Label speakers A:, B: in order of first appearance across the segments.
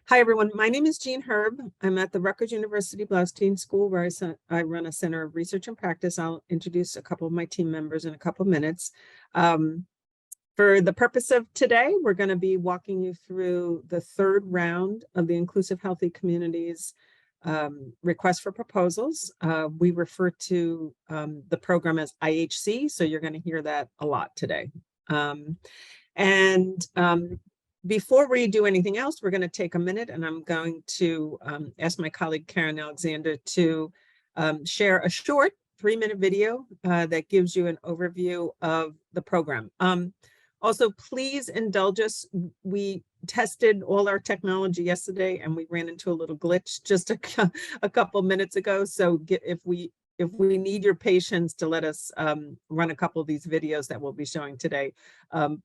A: Hi, everyone. My name is Jean Herb. I'm at the Rutgers University Blaustein School, where I run a Center of Research and Practice. I'll introduce a couple of my team members in a couple of minutes. For the purpose of today, we're going to be walking you through the third round of the Inclusive Healthy Communities request for proposals. We refer to the program as IHC, so you're going to hear that a lot today. Before we do anything else, we're going to take a minute and I'm going to ask my colleague Karen Alexander to share a short 3-minute video that gives you an overview of the program. Also, please indulge us. We tested all our technology yesterday and we ran into a little glitch just a couple minutes ago. So if we need your patience to let us run a couple of these videos that we'll be showing today,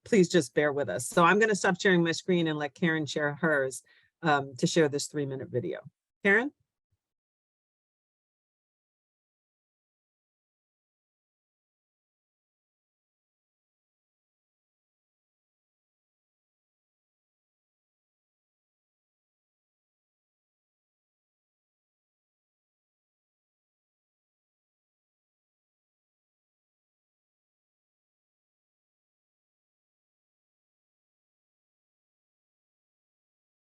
A: please just bear with us. So I'm going to stop sharing my screen and let Karen share hers to share this 3-minute video. Karen?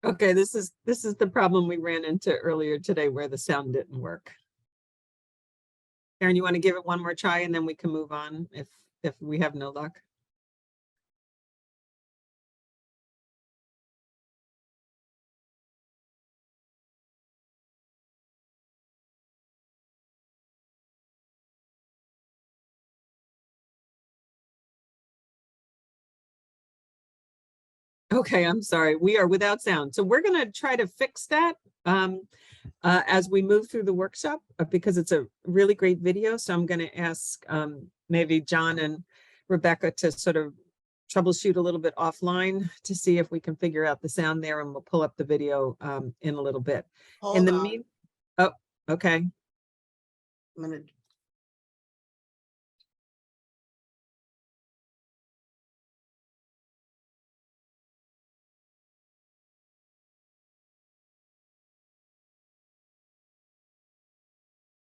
A: Okay, this is the problem we ran into earlier today where the sound didn't work. Karen, you want to give it one more try and then we can move on if we have no luck? Okay, I'm sorry. We are without sound. So we're going to try to fix that as we move through the workshop because it's a really great video. So I'm going to ask maybe John and Rebecca to sort of troubleshoot a little bit offline to see if we can figure out the sound there, and we'll pull up the video in a little bit.
B: Hold on.
A: Oh, okay.
B: I'm gonna.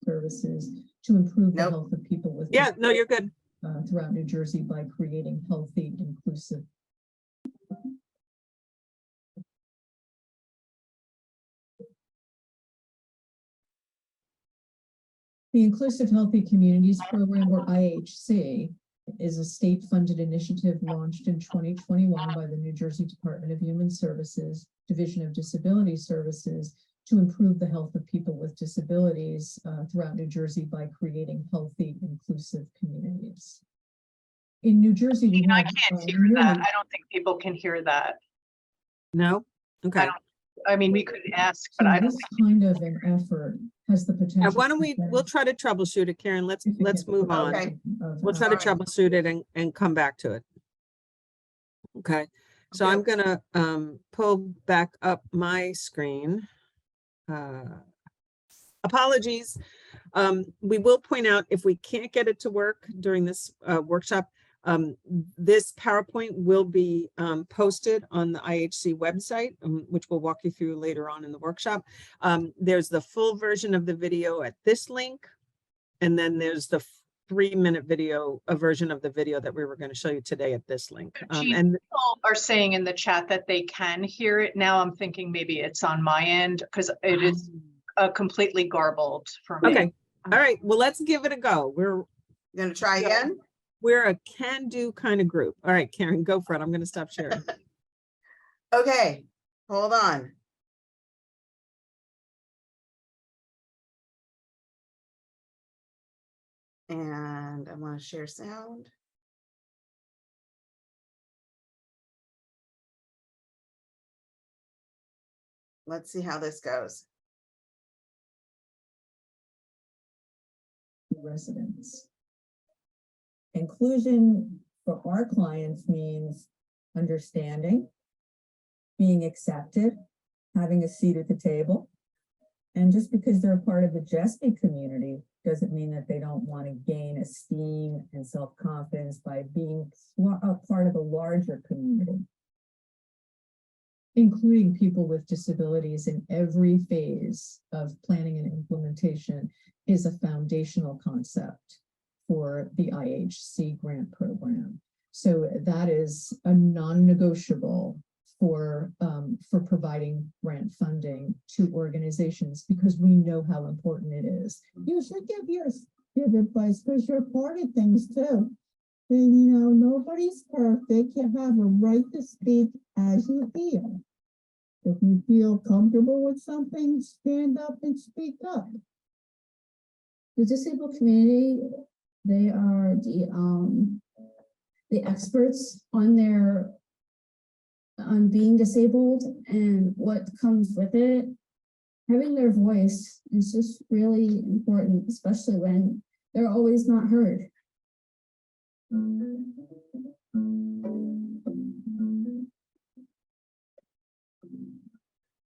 C: Services to improve the health of people with
A: no, you're good.
C: Throughout New Jersey by creating healthy, inclusive. The Inclusive Healthy Communities Program, or IHC, is a state-funded initiative launched in 2021 by the New Jersey Department of Human Services, Division of Disability Services, to improve the health of people with disabilities throughout New Jersey by creating healthy, inclusive communities. In New Jersey, we
D: I can't hear that. I don't think people can hear that.
A: No? Okay.
D: I mean, we could ask,
C: so
D: but I don't
C: this kind of an effort has the potential.
A: Why don't we'll try to troubleshoot it, Karen. Let's move on.
B: Okay.
A: We'll try to troubleshoot it and come back to it. Okay. So I'm gonna pull back up my screen. Apologies. We will point out if we can't get it to work during this workshop, this PowerPoint will be posted on the IHC website, which we'll walk you through later on in the workshop. There's the full version of the video at this link, and then there's the 3-minute video, a version of the video that we were going to show you today at this link.
D: And people are saying in the chat that they can hear it. Now I'm thinking maybe it's on my end because it is completely garbled for me.
A: Okay. All right. Well, let's give it a go. We're
B: Gonna try again.
A: We're a can-do kind of group. All right, Karen, go for it. I'm going to stop sharing.
B: Okay, hold on. And I want to share sound. Let's see how this goes.
C: Residents. Inclusion for our clients means understanding, being accepted, having a seat at the table. And just because they're a part of the GESPI community doesn't mean that they don't want to gain esteem and self-confidence by being a part of a larger community. including people with disabilities in every phase of planning and implementation is a foundational concept for the IHC grant program. So that is a non-negotiable for providing grant funding to organizations, because we know how important it is.
E: You should give advice because you're part of things too. And you know, nobody's perfect. You have a right to speak as you feel. If you feel comfortable with something, stand up and speak up.
F: The disabled community, they are the experts on being disabled and what comes with it. Having their voice is just really important, especially when they're always not heard.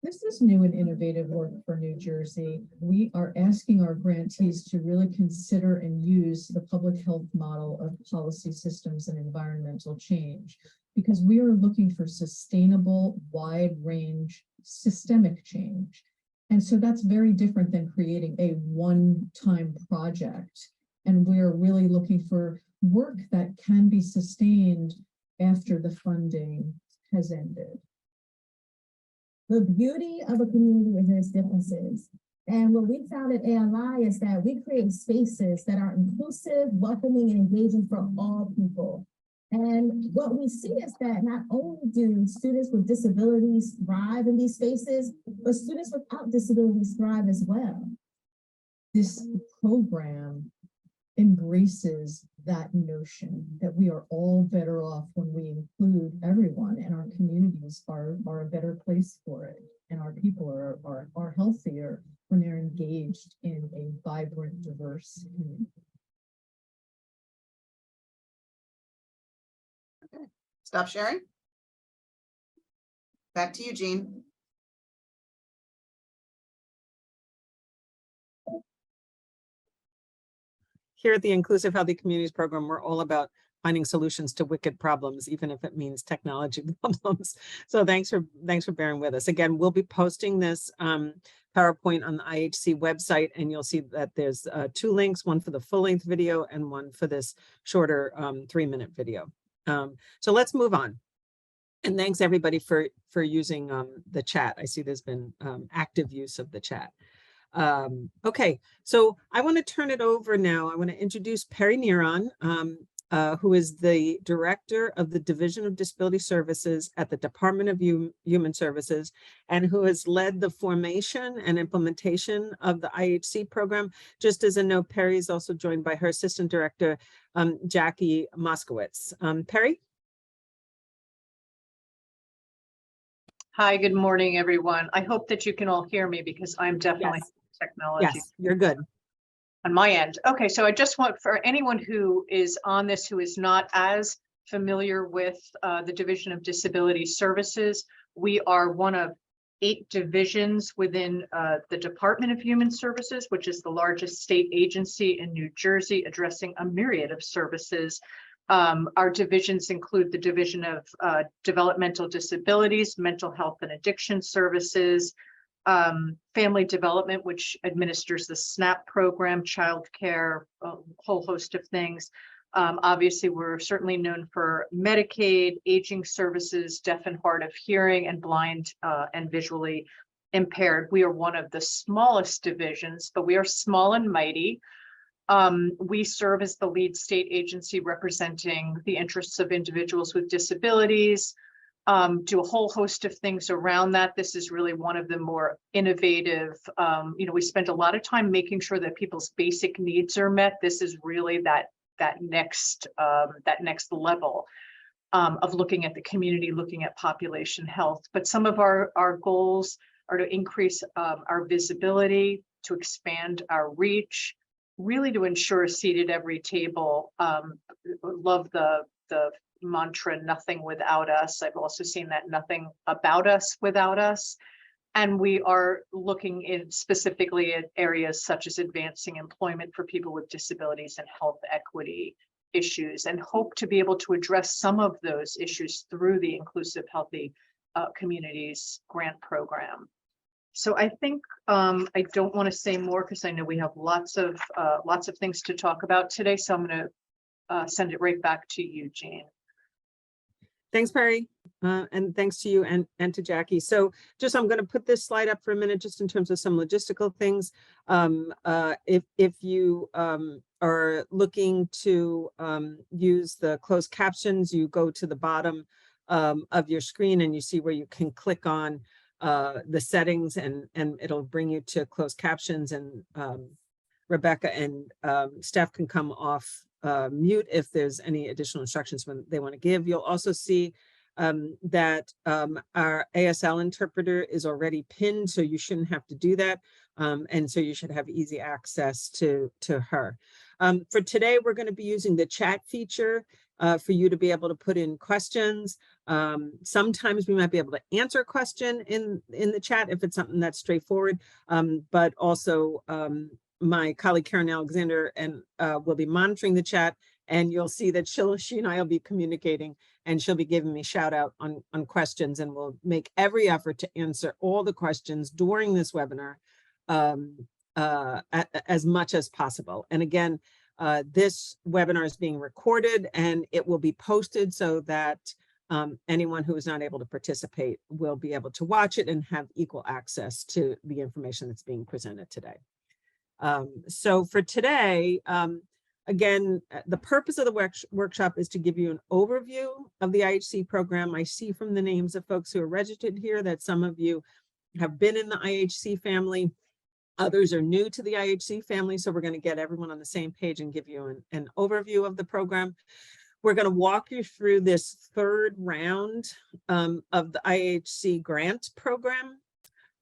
C: This is new and innovative work for New Jersey. We are asking our grantees to really consider and use the public health model of policy systems and environmental change, because we are looking for sustainable, wide range, systemic change. And so that's very different than creating a one-time project. And we're really looking for work that can be sustained after the funding has ended.
F: The beauty of a community is its differences. And what we found at ALI is that we create spaces that are inclusive, welcoming, and engaging for all people. And what we see is that not only do students with disabilities thrive in these spaces, but students without disabilities thrive as well.
C: This program embraces that notion that we are all better off when we include everyone, and our communities are a better place for it, and our people are healthier when they're engaged in a vibrant, diverse community.
B: Okay, stop sharing. Back to you, Jean.
A: Here at the Inclusive Healthy Communities Program, we're all about finding solutions to wicked problems, even if it means technology problems. So thanks for bearing with us. Again, we'll be posting this PowerPoint on the IHC website, and you'll see that there's 2 links, one for the full-length video and one for this shorter 3-minute video. So let's move on. And thanks everybody for using the chat. I see there's been active use of the chat. Okay, so I want to turn it over now. I want to introduce Perry Neron, who is the Director of the Division of Disability Services at the Department of Human Services, and who has led the formation and implementation of the IHC program. Just as a note, Perry is also joined by her Assistant Director, Jackie Moskowitz. Perry?
D: Hi, good morning, everyone. I hope that you can all hear me because I'm definitely
A: Yes.
D: technology.
A: Yes, you're good.
D: On my end. Okay, so I just want, for anyone who is on this who is not as familiar with the Division of Disability Services, we are one of 8 divisions within the Department of Human Services, which is the largest state agency in New Jersey, addressing a myriad of services. Our divisions include the Division of Developmental Disabilities, Mental Health and Addiction Services, Family Development, which administers the SNAP program, childcare, a whole host of things. Obviously, we're certainly known for Medicaid, aging services, deaf and hard of hearing, and blind and visually impaired. We are one of the smallest divisions, but we are small and mighty. We serve as the lead state agency representing the interests of individuals with disabilities, do a whole host of things around that. This is really one of the more innovative, we spend a lot of time making sure that people's basic needs are met. This is really that next level of looking at the community, looking at population health. But some of our goals are to increase our visibility, to expand our reach, really to ensure a seat at every table. Love the mantra, nothing without us. I've also seen that nothing about us without us. And we are looking specifically at areas such as advancing employment for people with disabilities and health equity issues, and hope to be able to address some of those issues through the Inclusive Healthy Communities grant program. So I think I don't want to say more because I know we have lots of things to talk about today. So I'm going to send it right back to you, Jean.
A: Thanks, Perry. And thanks to you and to Jackie. So just, I'm going to put this slide up for a minute, just in terms of some logistical things. If you are looking to use the closed captions, you go to the bottom of your screen and you see where you can click on the settings, and it'll bring you to closed captions, and Rebecca and staff can come off mute if there's any additional instructions when they want to give. You'll also see that our ASL interpreter is already pinned, so you shouldn't have to do that. And so you should have easy access to her. For today, we're going to be using the chat feature for you to be able to put in questions. Sometimes we might be able to answer a question in the chat if it's something that's straightforward, but also my colleague Karen Alexander and will be monitoring the chat, and you'll see that she and I will be communicating, and she'll be giving me shout out on questions, and we'll make every effort to answer all the questions during this webinar as much as possible. And again, this webinar is being recorded and it will be posted so that anyone who is not able to participate will be able to watch it and have equal access to the information that's being presented today. So for today, again, the purpose of the workshop is to give you an overview of the IHC program. I see from the names of folks who are registered here that some of you have been in the IHC family. Others are new to the IHC family, so we're going to get everyone on the same page and give you an overview of the program. We're going to walk you through this third round of the IHC grant program.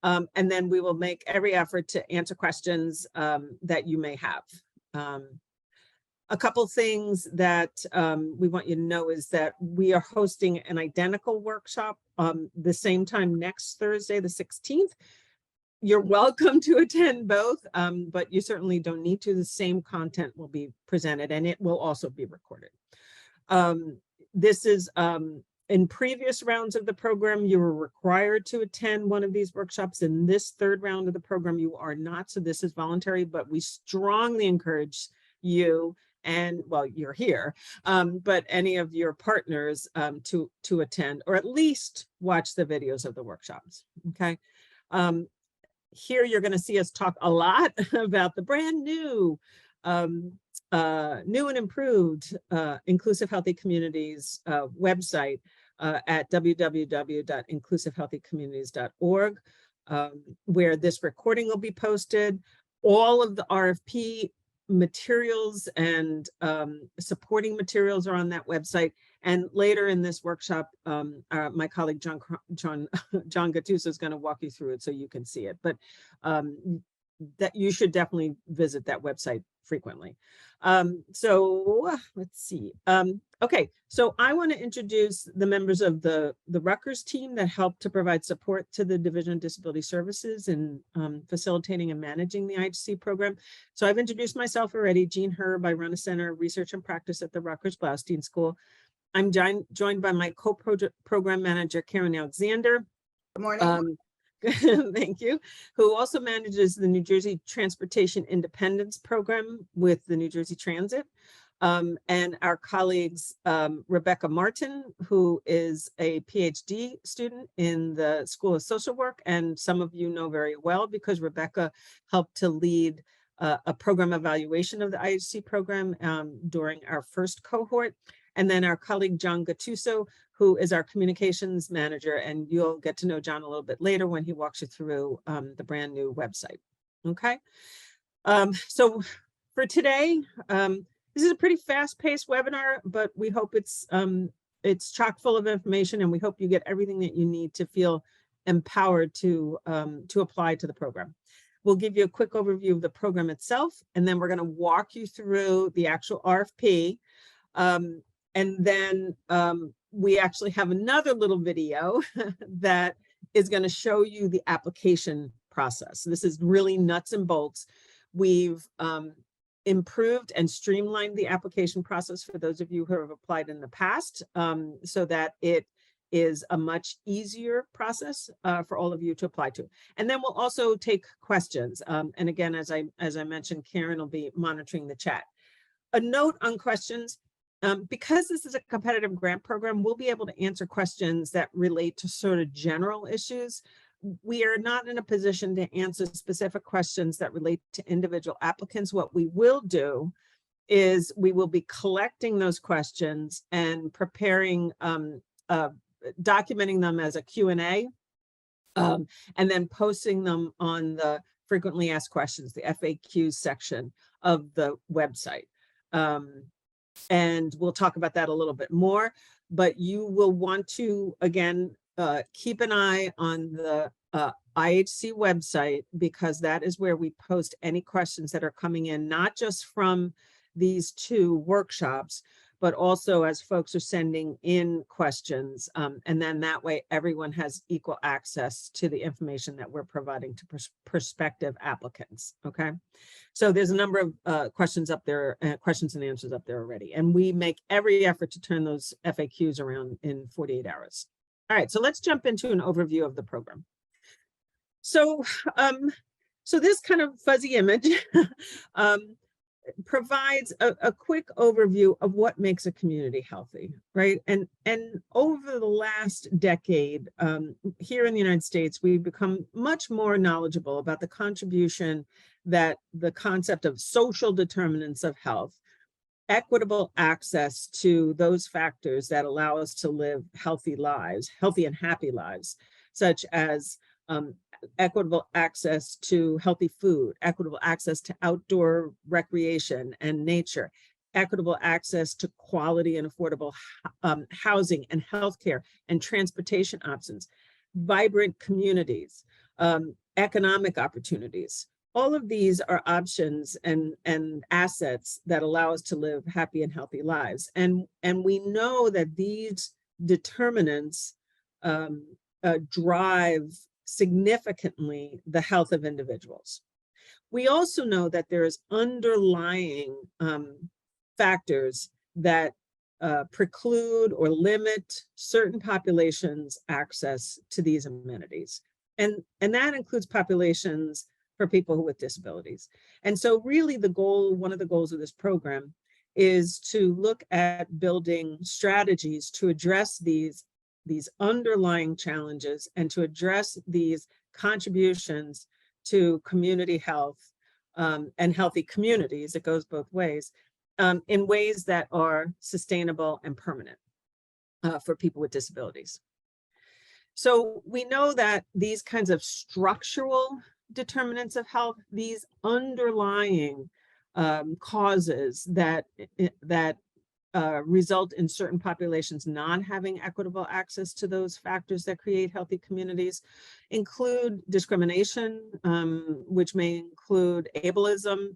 A: And then we will make every effort to answer questions that you may have. A couple things that we want you to know is that we are hosting an identical workshop the same time next Thursday, the 16th. You're welcome to attend both, but you certainly don't need to. The same content will be presented, and it will also be recorded. This is in previous rounds of the program, you were required to attend one of these workshops. In this third round of the program, you are not. So this is voluntary, but we strongly encourage you, and well, you're here, but any of your partners to attend, or at least watch the videos of the workshops. Okay. Here you're going to see us talk a lot about the brand new, new and improved Inclusive Healthy Communities website at www.inclusivehealthycommunities.org, where this recording will be posted. All of the RFP materials and supporting materials are on that website. And later in this workshop, my colleague John Gattuso is going to walk you through it so you can see it. But that you should definitely visit that website frequently. So let's see. Okay, so I want to introduce the members of the Rutgers team that helped to provide support to the Division of Disability Services in facilitating and managing the IHC program. So I've introduced myself already. Jean Herb. I run a center of research and practice at the Rutgers Blaustein School. I'm joined by my co-program manager, Karen Alexander.
B: Good morning.
A: Thank you. Who also manages the New Jersey Transportation Independence Program with the New Jersey Transit. And our colleagues, Rebecca Martin, who is a PhD student in the School of Social Work. And some of you know very well because Rebecca helped to lead a program evaluation of the IHC program during our first cohort. And then our colleague, John Gattuso, who is our communications manager, and you'll get to know John a little bit later when he walks you through the brand new website. Okay. So for today, this is a pretty fast-paced webinar, but we hope it's chock full of information, and we hope you get everything that you need to feel empowered to apply to the program. We'll give you a quick overview of the program itself, and then we're going to walk you through the actual RFP. And then we actually have another little video that is going to show you the application process. This is really nuts and bolts. We've improved and streamlined the application process for those of you who have applied in the past so that it is a much easier process for all of you to apply to. And then we'll also take questions. And again, as I mentioned, Karen will be monitoring the chat. A note on questions, because this is a competitive grant program, we'll be able to answer questions that relate to sort of general issues. We are not in a position to answer specific questions that relate to individual applicants. What we will do is we will be collecting those questions and preparing, documenting them as a Q&A, and then posting them on the frequently asked questions, the FAQ section of the website. And we'll talk about that a little bit more, but you will want to, again, keep an eye on the IHC website, because that is where we post any questions that are coming in, not just from these 2 workshops, but also as folks are sending in questions. And then that way everyone has equal access to the information that we're providing to prospective applicants, okay? So there's a number of questions up there, questions and answers up there already. And we make every effort to turn those FAQs around in 48 hours. All right, so let's jump into an overview of the program. So, so this kind of fuzzy image provides a quick overview of what makes a community healthy, right? And over the last decade, here in the United States, we've become much more knowledgeable about the contribution that the concept of social determinants of health, equitable access to those factors that allow us to live healthy lives, healthy and happy lives, such as equitable access to healthy food, equitable access to outdoor recreation and nature, equitable access to quality and affordable housing and healthcare and transportation options, vibrant communities, economic opportunities. All of these are options and assets that allow us to live happy and healthy lives. And we know that these determinants drive significantly the health of individuals. We also know that there is underlying factors that preclude or limit certain populations' access to these amenities. And that includes populations for people with disabilities. And so really the goal, one of the goals of this program is to look at building strategies to address these underlying challenges and to address these contributions to community health and healthy communities, it goes both ways, in ways that are sustainable and permanent for people with disabilities. So we know that these kinds of structural determinants of health, these underlying causes that result in certain populations not having equitable access to those factors that create healthy communities, include discrimination, which may include ableism,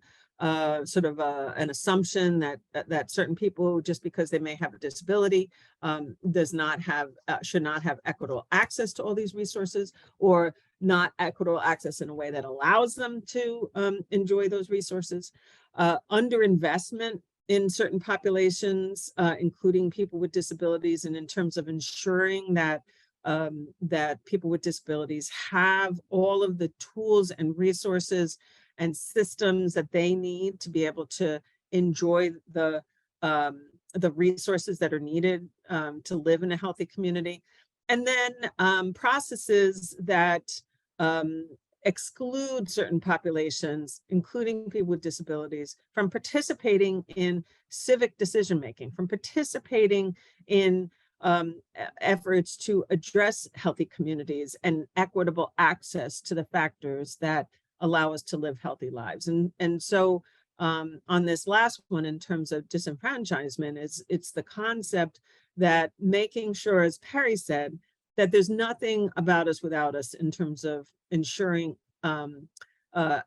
A: sort of an assumption that certain people, just because they may have a disability, should not have equitable access to all these resources, or not equitable access in a way that allows them to enjoy those resources. Underinvestment in certain populations, including people with disabilities, and in terms of ensuring that that people with disabilities have all of the tools and resources and systems that they need to be able to enjoy the resources that are needed to live in a healthy community. And then processes that exclude certain populations, including people with disabilities, from participating in civic decision-making, from participating in efforts to address healthy communities and equitable access to the factors that allow us to live healthy lives. And so on this last one, in terms of disenfranchisement, it's the concept that making sure, as Perry said, that there's nothing about us without us in terms of ensuring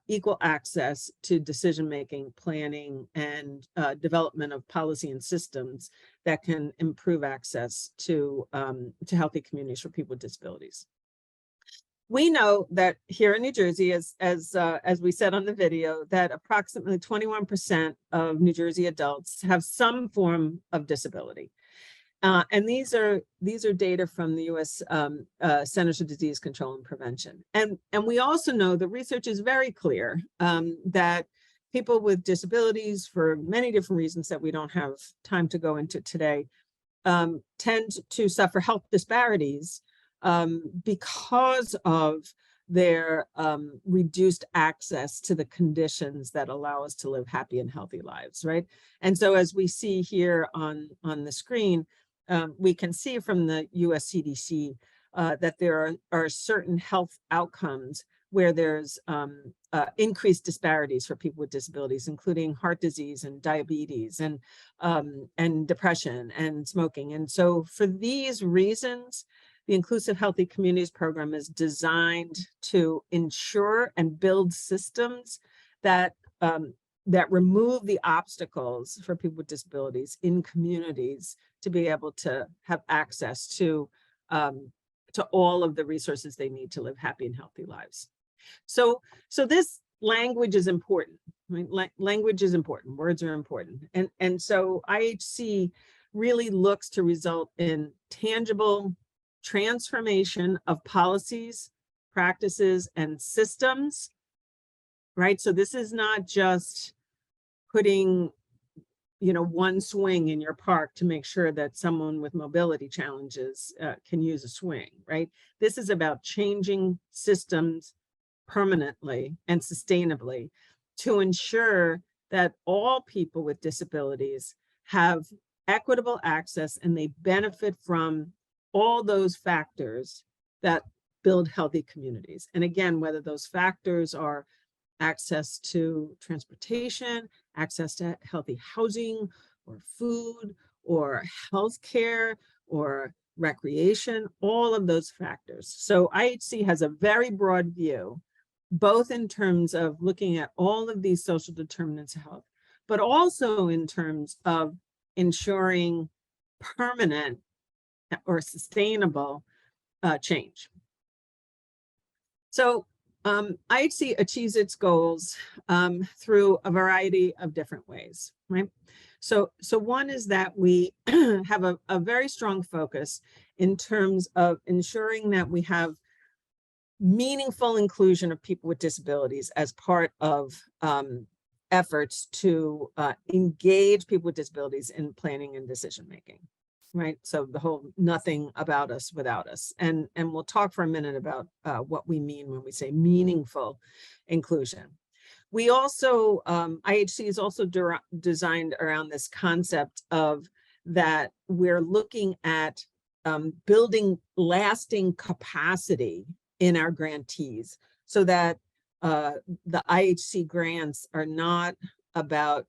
A: equal access to decision-making, planning, and development of policy and systems that can improve access to healthy communities for people with disabilities. We know that here in New Jersey, as we said on the video, that approximately 21% of New Jersey adults have some form of disability. And these are data from the U.S. Centers for Disease Control and Prevention. And we also know the research is very clear that people with disabilities, for many different reasons that we don't have time to go into today, tend to suffer health disparities because of their reduced access to the conditions that allow us to live happy and healthy lives, right? And so as we see here on the screen, we can see from the US CDC that there are certain health outcomes where there's increased disparities for people with disabilities, including heart disease and diabetes and depression and smoking. And so for these reasons, the Inclusive Healthy Communities program is designed to ensure and build systems that that remove the obstacles for people with disabilities in communities to be able to have access to all of the resources they need to live happy and healthy lives. So this language is important, right? Language is important, words are important. And so IHC really looks to result in tangible transformation of policies, practices, and systems, right? So this is not just putting, one swing in your park to make sure that someone with mobility challenges can use a swing, right? This is about changing systems permanently and sustainably to ensure that all people with disabilities have equitable access and they benefit from all those factors that build healthy communities. And again, whether those factors are access to transportation, access to healthy housing or food or healthcare or recreation, all of those factors. So IHC has a very broad view, both in terms of looking at all of these social determinants of health, but also in terms of ensuring permanent or sustainable change. So IHC achieves its goals through a variety of different ways, right? So one is that we have a very strong focus in terms of ensuring that we have meaningful inclusion of people with disabilities as part of efforts to engage people with disabilities in planning and decision making, right? So the whole nothing about us without us. And we'll talk for a minute about what we mean when we say meaningful inclusion. We also, IHC is also designed around this concept of that we're looking at building lasting capacity in our grantees so that the IHC grants are not about,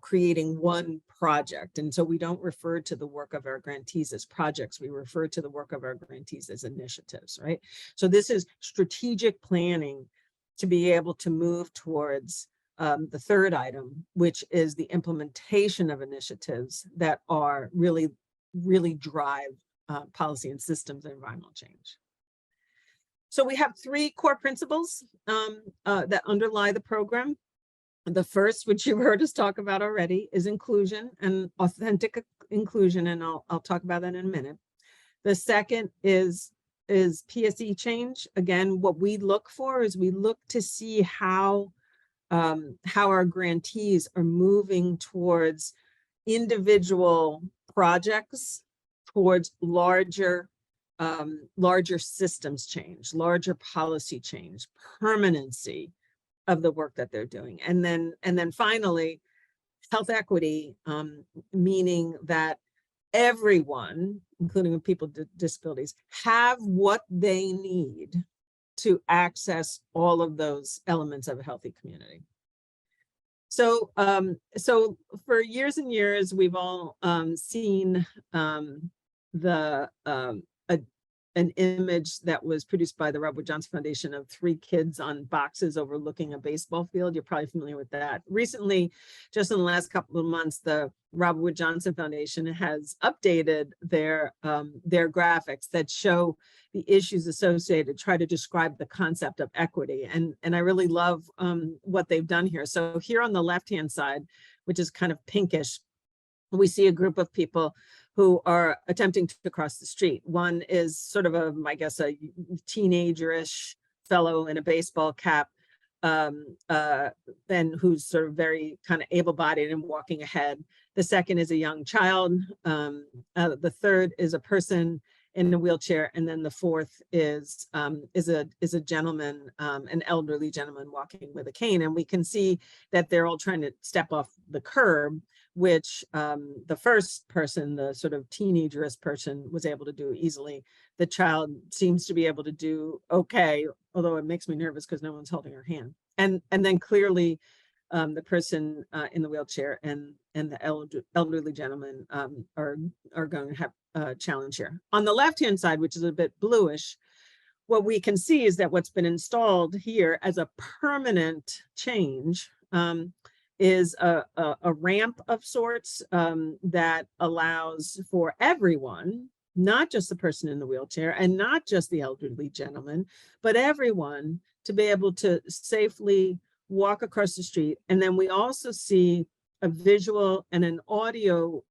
A: creating one project. And so we don't refer to the work of our grantees as projects. We refer to the work of our grantees as initiatives, right? So this is strategic planning to be able to move towards the third item, which is the implementation of initiatives that are really drive policy and systems and environmental change. So we have three core principles that underlie the program. The first, which you've heard us talk about already, is inclusion and authentic inclusion, and I'll talk about that in a minute. The second is PSE change. Again, what we look for is we look to see how our grantees are moving towards individual projects, towards larger systems change, larger policy change, permanency of the work that they're doing. And then finally, health equity, meaning that everyone, including people with disabilities, have what they need to access all of those elements of a healthy community. So, so for years and years, we've all seen an image that was produced by the Robert Wood Johnson Foundation of 3 kids on boxes overlooking a baseball field. You're probably familiar with that. Recently, just in the last couple of months, the Robert Wood Johnson Foundation has updated their graphics that show the issues associated, try to describe the concept of equity. And I really love what they've done here. So here on the left-hand side, which is kind of pinkish, we see a group of people who are attempting to cross the street. One is sort of a, I guess, a teenager-ish fellow in a baseball cap, and who's sort of very kind of able-bodied and walking ahead. The second is a young child. The third is a person in a wheelchair, and then the fourth is a gentleman, an elderly gentleman walking with a cane. And we can see that they're all trying to step off the curb, which the first person, the sort of teenagerous person, was able to do easily. The child seems to be able to do okay, although it makes me nervous because no one's holding her hand. And then clearly the person in the wheelchair and the elderly gentleman are going to have a challenge here. On the left-hand side, which is a bit bluish, what we can see is that what's been installed here as a permanent change is a ramp of sorts that allows for everyone, not just the person in the wheelchair and not just the elderly gentleman, but everyone to be able to safely walk across the street. And then we also see a visual and an audio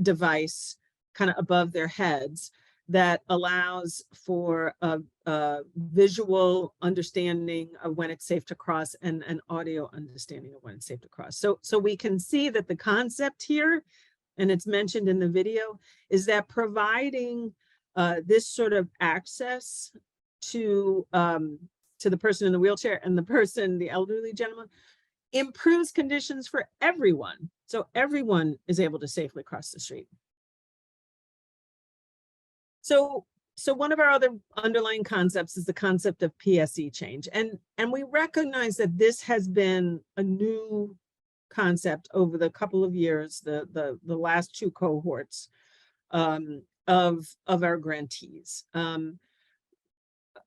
A: device kind of above their heads that allows for a visual understanding of when it's safe to cross and an audio understanding of when it's safe to cross. So we can see that the concept here, and it's mentioned in the video, is that providing this sort of access to the person in the wheelchair and the person, the elderly gentleman, improves conditions for everyone. So everyone is able to safely cross the street. So one of our other underlying concepts is the concept of PSE change. And we recognize that this has been a new concept over the couple of years, the last two cohorts of our grantees.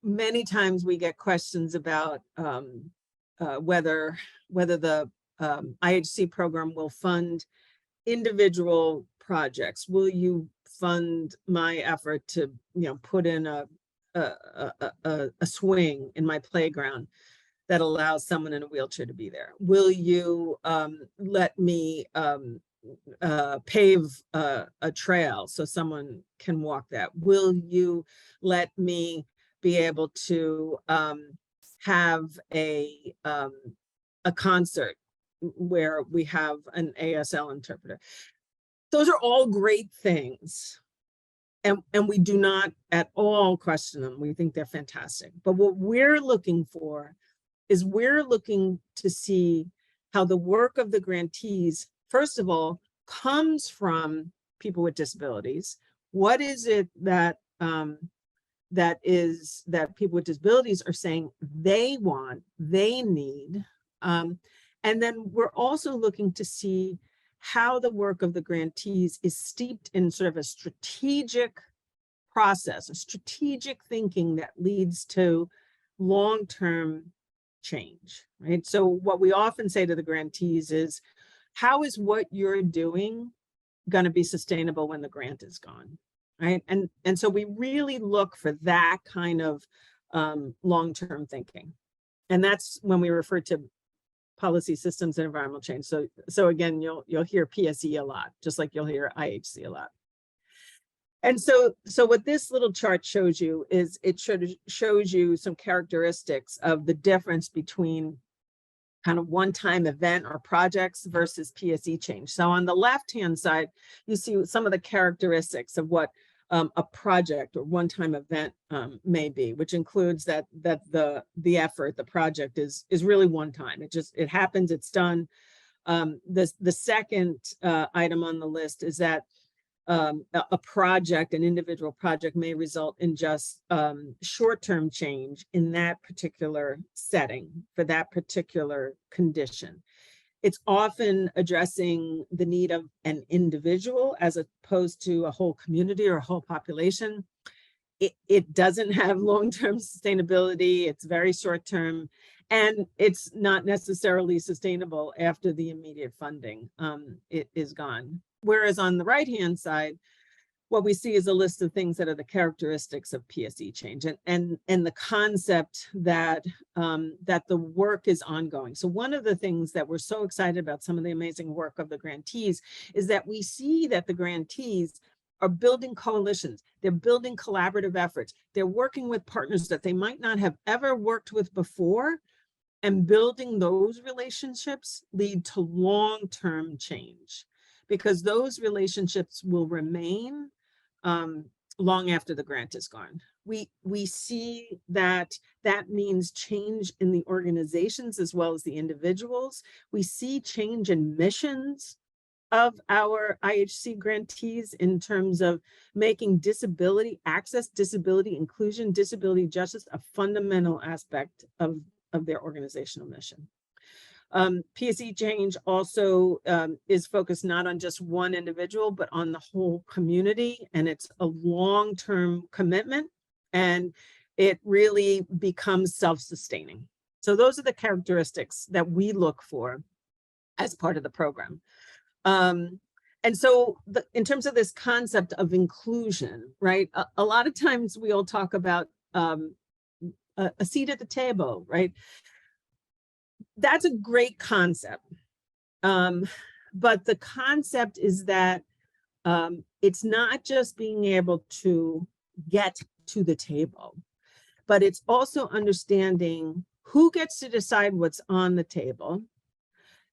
A: Many times we get questions about whether the IHC program will fund individual projects. Will you fund my effort to, put in a swing in my playground that allows someone in a wheelchair to be there? Will you let me pave a trail so someone can walk that? Will you let me be able to have a concert where we have an ASL interpreter? Those are all great things. And we do not at all question them. We think they're fantastic. But what we're looking for is we're looking to see how the work of the grantees, first of all, comes from people with disabilities. What is it that that people with disabilities are saying they want, they need? And then we're also looking to see how the work of the grantees is steeped in sort of a strategic process, a strategic thinking that leads to long-term change, right? So what we often say to the grantees is, how is what you're doing going to be sustainable when the grant is gone, right? And so we really look for that kind of long-term thinking. And that's when we refer to policy, systems, and environmental change. So again, you'll hear PSE a lot, just like you'll hear IHC a lot. And so what this little chart shows you is it shows you some characteristics of the difference between kind of one-time event or projects versus PSE change. So on the left-hand side, you see some of the characteristics of what a project or one-time event may be, which includes that the effort, the project is really one time. It happens, it's done. The second item on the list is that a project, an individual project, may result in just short-term change in that particular setting for that particular condition. It's often addressing the need of an individual as opposed to a whole community or a whole population. It doesn't have long-term sustainability. It's very short-term, and it's not necessarily sustainable after the immediate funding it is gone. Whereas on the right-hand side, what we see is a list of things that are the characteristics of PSE change and the concept that that the work is ongoing. So one of the things that we're so excited about some of the amazing work of the grantees is that we see that the grantees are building coalitions, they're building collaborative efforts, they're working with partners that they might not have ever worked with before, and building those relationships lead to long-term change, because those relationships will remain long after the grant is gone. We see that that means change in the organizations as well as the individuals. We see change in missions of our IHC grantees in terms of making disability access, disability inclusion, disability justice a fundamental aspect of their organizational mission. PSE change also is focused not on just one individual, but on the whole community, and it's a long-term commitment, and it really becomes self-sustaining. So those are the characteristics that we look for as part of the program. And so in terms of this concept of inclusion, right, a lot of times we all talk about a seat at the table, right? That's a great concept. But the concept is that it's not just being able to get to the table, but it's also understanding who gets to decide what's on the table.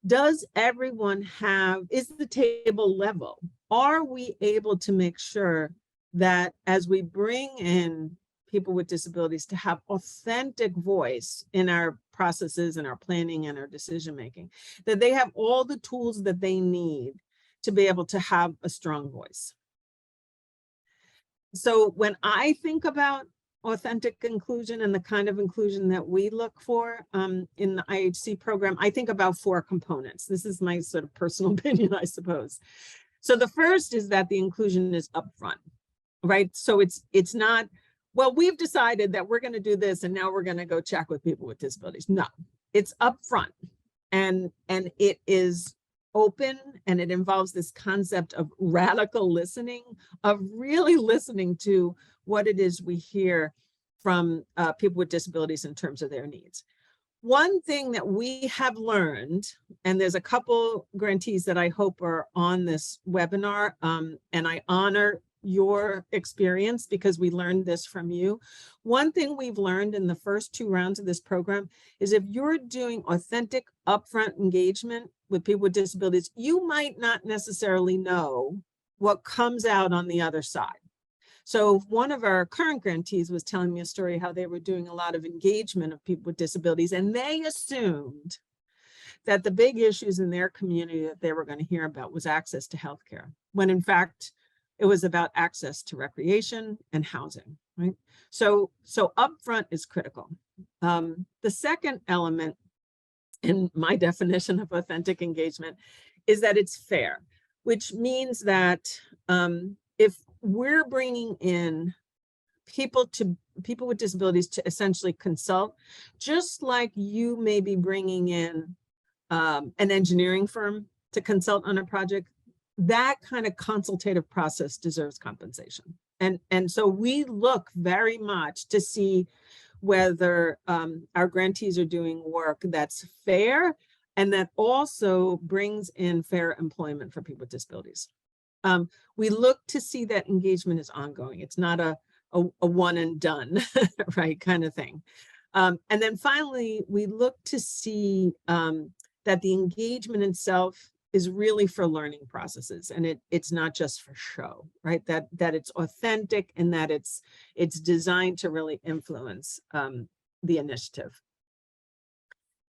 A: Does everyone have, is the table level? Are we able to make sure that as we bring in people with disabilities to have authentic voice in our processes and our planning and our decision making, that they have all the tools that they need to be able to have a strong voice? So when I think about authentic inclusion and the kind of inclusion that we look for in the IHC program, I think about 4 components. This is my sort of personal opinion, I suppose. So the first is that the inclusion is upfront, right? So it's not, well, we've decided that we're going to do this and now we're going to go check with people with disabilities. No, it's upfront, and it is open, and it involves this concept of radical listening, of really listening to what it is we hear from people with disabilities in terms of their needs. One thing that we have learned, and there's a couple grantees that I hope are on this webinar, and I honor your experience because we learned this from you. One thing we've learned in the first 2 rounds of this program is if you're doing authentic upfront engagement with people with disabilities, you might not necessarily know what comes out on the other side. So one of our current grantees was telling me a story how they were doing a lot of engagement of people with disabilities, and they assumed that the big issues in their community that they were going to hear about was access to healthcare, when in fact, it was about access to recreation and housing, right? So upfront is critical. The second element in my definition of authentic engagement is that it's fair, which means that if we're bringing in people with disabilities to essentially consult, just like you may be bringing in an engineering firm to consult on a project, that kind of consultative process deserves compensation. And so we look very much to see whether our grantees are doing work that's fair and that also brings in fair employment for people with disabilities. We look to see that engagement is ongoing. It's not a one and done, right, kind of thing. And then finally, we look to see that the engagement itself is really for learning processes, and it's not just for show, right? That it's authentic and that it's designed to really influence the initiative.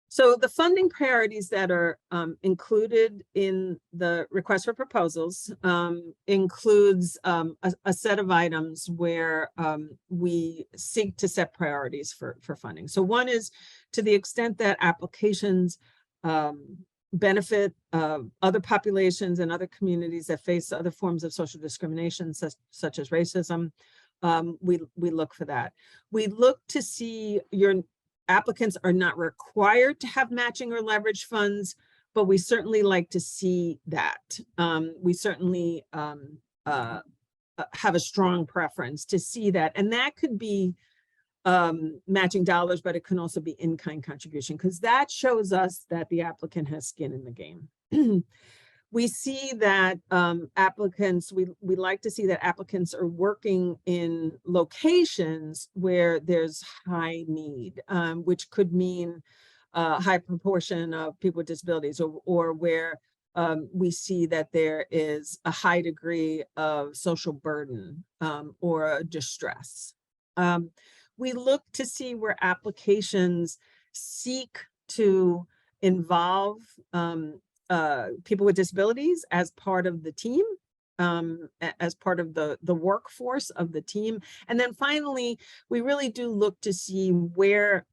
A: So the funding priorities that are included in the request for proposals includes a set of items where we seek to set priorities for funding. So one is, to the extent that applications benefit other populations and other communities that face other forms of social discrimination, such as racism, we look for that. We look to see your applicants are not required to have matching or leverage funds, but we certainly like to see that. We certainly have a strong preference to see that. And that could be matching dollars, but it can also be in-kind contribution, because that shows us that the applicant has skin in the game. We see that applicants, we like to see that applicants are working in locations where there's high need, which could mean a high proportion of people with disabilities, or where we see that there is a high degree of social burden or distress. We look to see where applications seek to involve people with disabilities as part of the team, as part of the workforce of the team. And then finally, we really do look to see where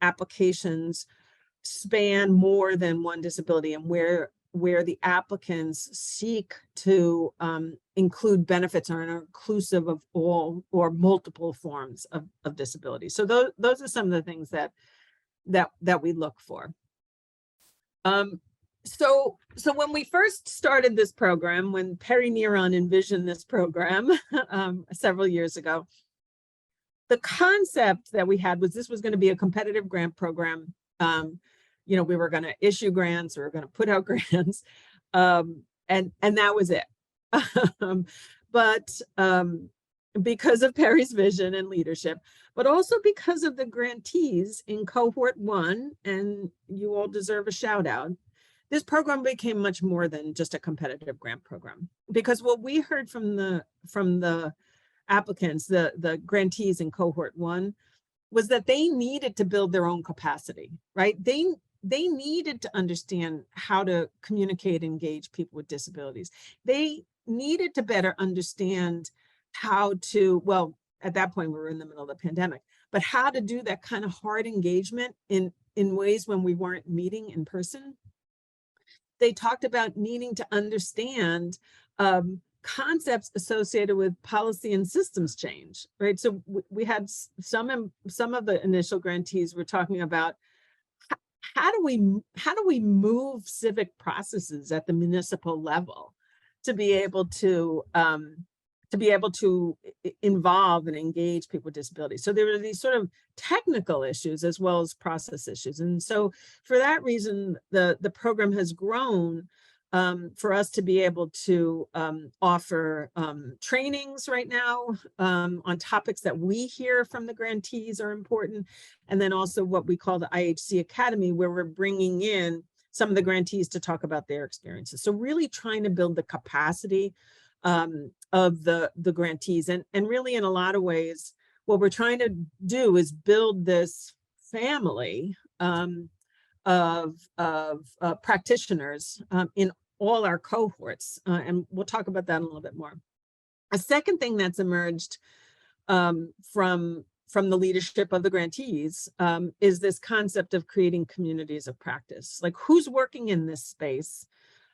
A: applications span more than one disability, and where the applicants seek to include benefits are inclusive of all or multiple forms of disability. So those are some of the things that we look for. So when we first started this program, when Perry Neron envisioned this program several years ago, the concept that we had was this was going to be a competitive grant program. You know, we were going to issue grants, we were going to put out grants, and that was it. But because of Perry's vision and leadership, but also because of the grantees in cohort 1, and you all deserve a shout out, this program became much more than just a competitive grant program. Because what we heard from the applicants, the grantees in cohort 1, was that they needed to build their own capacity, right? They needed to understand how to communicate and engage people with disabilities. They needed to better understand how to, well, at that point we were in the middle of the pandemic, but how to do that kind of hard engagement in ways when we weren't meeting in person. They talked about needing to understand concepts associated with policy and systems change, right? So we had some of the initial grantees were talking about how do we move civic processes at the municipal level to be able to involve and engage people with disabilities. So there were these sort of technical issues as well as process issues. And so for that reason, the program has grown for us to be able to offer trainings right now on topics that we hear from the grantees are important. And then also what we call the IHC Academy, where we're bringing in some of the grantees to talk about their experiences. So really trying to build the capacity of the grantees. And really in a lot of ways, what we're trying to do is build this family of practitioners in all our cohorts. And we'll talk about that in a little bit more. A second thing that's emerged from the leadership of the grantees is this concept of creating communities of practice. Like, who's working in this space?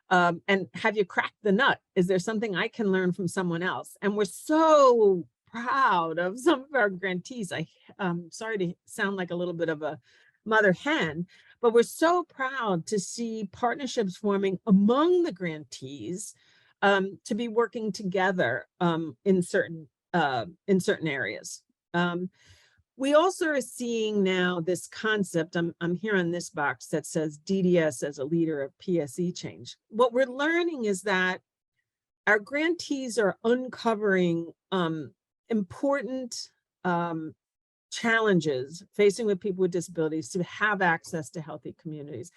A: And have you cracked the nut? Is there something I can learn from someone else? And we're so proud of some of our grantees. I'm sorry to sound like a little bit of a mother hen, but we're so proud to see partnerships forming among the grantees to be working together in certain areas. We also are seeing now this concept, I'm here on this box that says DDS as a leader of PSE change. What we're learning is that our grantees are uncovering important challenges facing with people with disabilities to have access to healthy communities.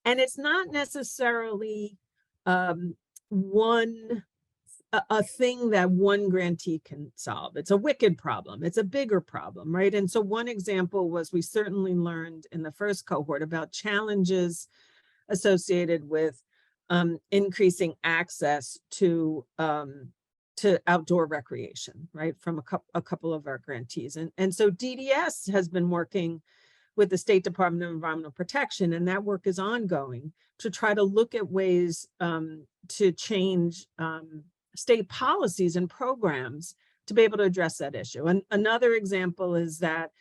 A: And it's not necessarily a thing that one grantee can solve. It's a wicked problem. It's a bigger problem, right? And so one example was we certainly learned in the first cohort about challenges associated with increasing access to outdoor recreation, right, from a couple of our grantees. And so DDS has been working with the State Department of Environmental Protection, and that work is ongoing to try to look at ways to change state policies and programs to be able to address that issue. And another example is that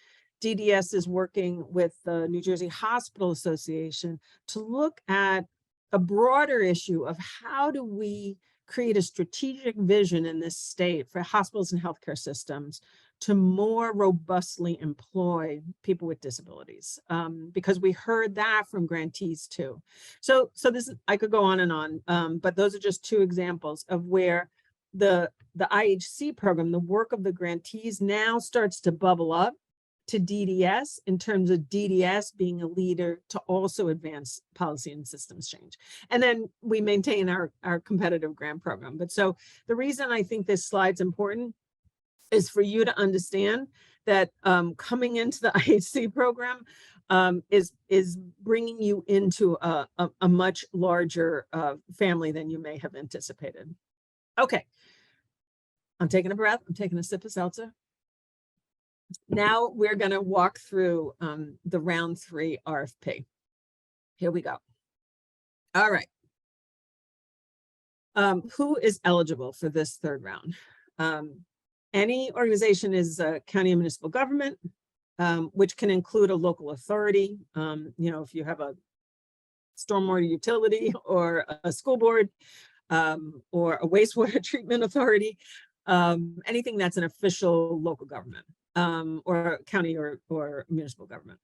A: DDS is working with the New Jersey Hospital Association to look at a broader issue of how do we create a strategic vision in this state for hospitals and healthcare systems to more robustly employ people with disabilities, because we heard that from grantees too. So this, I could go on and on, but those are just two examples of where the IHC program, the work of the grantees now starts to bubble up to DDS in terms of DDS being a leader to also advance policy and systems change. And then we maintain our competitive grant program. But so the reason I think this slide's important is for you to understand that coming into the IHC program is bringing you into a much larger family than you may have anticipated. Okay, I'm taking a breath, I'm taking a sip of seltzer. Now we're going to walk through the round 3 RFP. Here we go. All right. Who is eligible for this third round? Any organization is a county and municipal government, which can include a local authority. You know, if you have a stormwater utility or a school board or a wastewater treatment authority, anything that's an official local government. Or county or municipal government,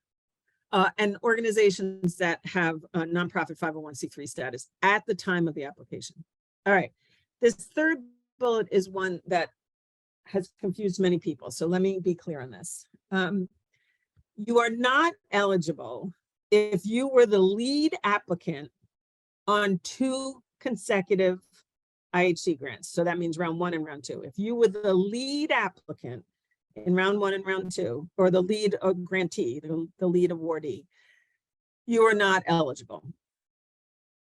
A: and organizations that have a nonprofit 501c3 status at the time of the application. All right, this third bullet is one that has confused many people, so let me be clear on this. You are not eligible if you were the lead applicant on 2 consecutive IHC grants. So that means round 1 and round 2. If you were the lead applicant in round 1 and round 2, or the lead grantee, the lead awardee, you are not eligible.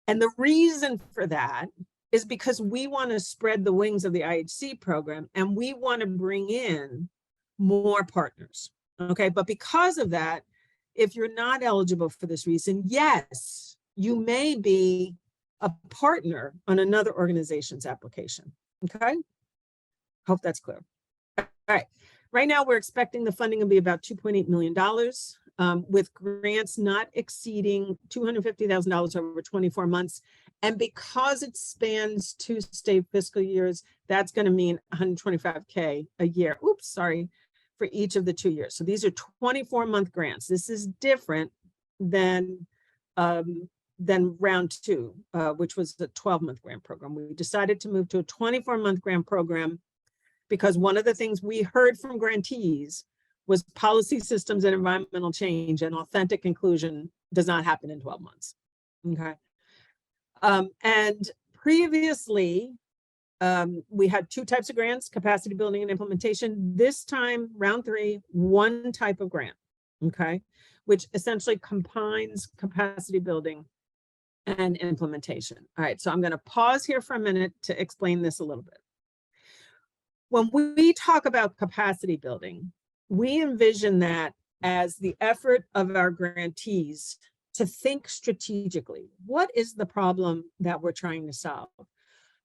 A: And the reason for that is because we want to spread the wings of the IHC program and we want to bring in more partners. Okay, but because of that, if you're not eligible for this reason, yes, you may be a partner on another organization's application. Okay, hope that's clear. All right. Right now, we're expecting the funding will be about $2.8 million, with grants not exceeding $250,000 over 24 months. And because it spans 2 state fiscal years, that's going to mean $125K a year. Oops, sorry, for each of the 2 years. So these are 24-month grants. This is different than round 2, which was the 12-month grant program. We decided to move to a 24-month grant program because one of the things we heard from grantees was policy systems and environmental change and authentic inclusion does not happen in 12 months. Okay. And previously, we had 2 types of grants, capacity building and implementation. This time, round 3, 1 type of grant, okay, which essentially combines capacity building and implementation. All right, so I'm going to pause here for a minute to explain this a little bit. When we talk about capacity building, we envision that as the effort of our grantees to think strategically. What is the problem that we're trying to solve?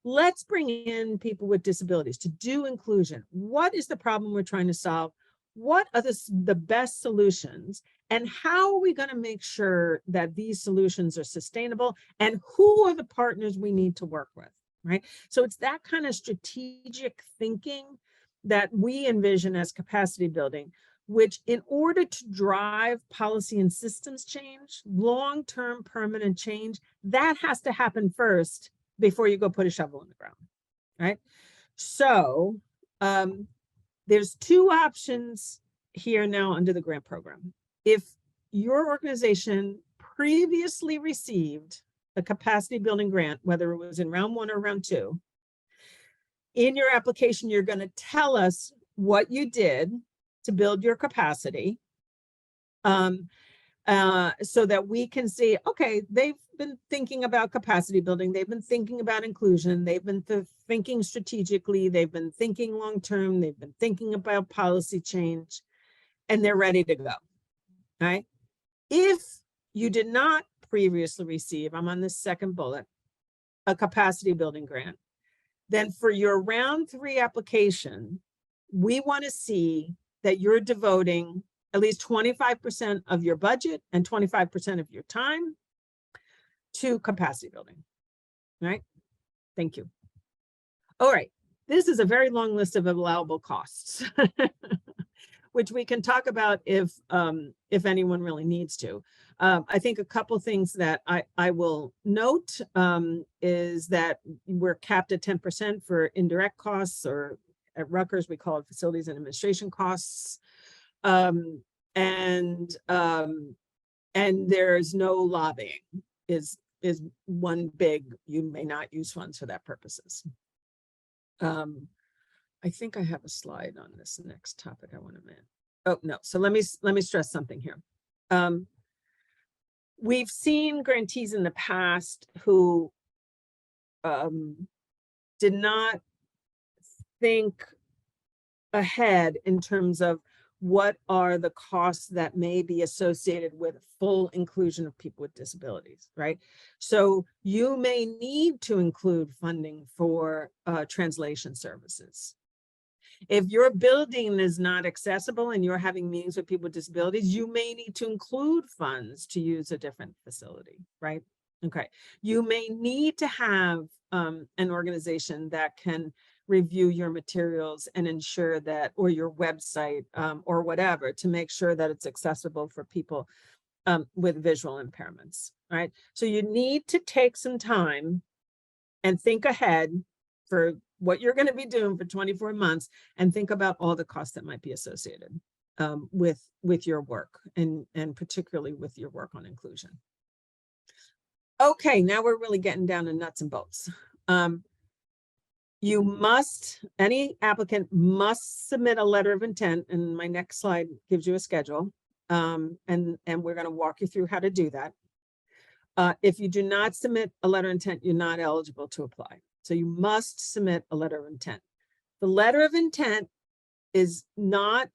A: Let's bring in people with disabilities to do inclusion. What is the problem we're trying to solve? What are the best solutions? And how are we going to make sure that these solutions are sustainable? And who are the partners we need to work with? Right? So it's that kind of strategic thinking that we envision as capacity building, which in order to drive policy and systems change, long-term permanent change, that has to happen first before you go put a shovel in the ground, right? So there's 2 options here now under the grant program. If your organization previously received a capacity building grant, whether it was in round 1 or round 2, in your application, you're going to tell us what you did to build your capacity, so that we can see, okay, they've been thinking about capacity building, they've been thinking about inclusion, they've been thinking strategically, they've been thinking long-term, they've been thinking about policy change, and they're ready to go, right? If you did not previously receive, I'm on this second bullet, a capacity building grant, then for your round 3 application, we want to see that you're devoting at least 25% of your budget and 25% of your time to capacity building, right? Thank you. All right, this is a very long list of allowable costs, which we can talk about if anyone really needs to. I think a couple things that I will note is that we're capped at 10% for indirect costs, or at Rutgers, we call it facilities and administration costs. And there's no lobbying is one big, you may not use funds for that purposes. I think I have a slide on this next topic I want to mention. Oh, no. So let me stress something here. We've seen grantees in the past who did not think ahead in terms of what are the costs that may be associated with full inclusion of people with disabilities, right? So you may need to include funding for translation services. If your building is not accessible and you're having meetings with people with disabilities, you may need to include funds to use a different facility, right? Okay. You may need to have an organization that can review your materials and ensure that, or your website or whatever, to make sure that it's accessible for people with visual impairments, right? So you need to take some time and think ahead for what you're going to be doing for 24 months and think about all the costs that might be associated with your work, and particularly with your work on inclusion. Okay, now we're really getting down to nuts and bolts. You must, any applicant must submit a letter of intent, and my next slide gives you a schedule, and we're going to walk you through how to do that. If you do not submit a letter of intent, you're not eligible to apply. So you must submit a letter of intent. The letter of intent is not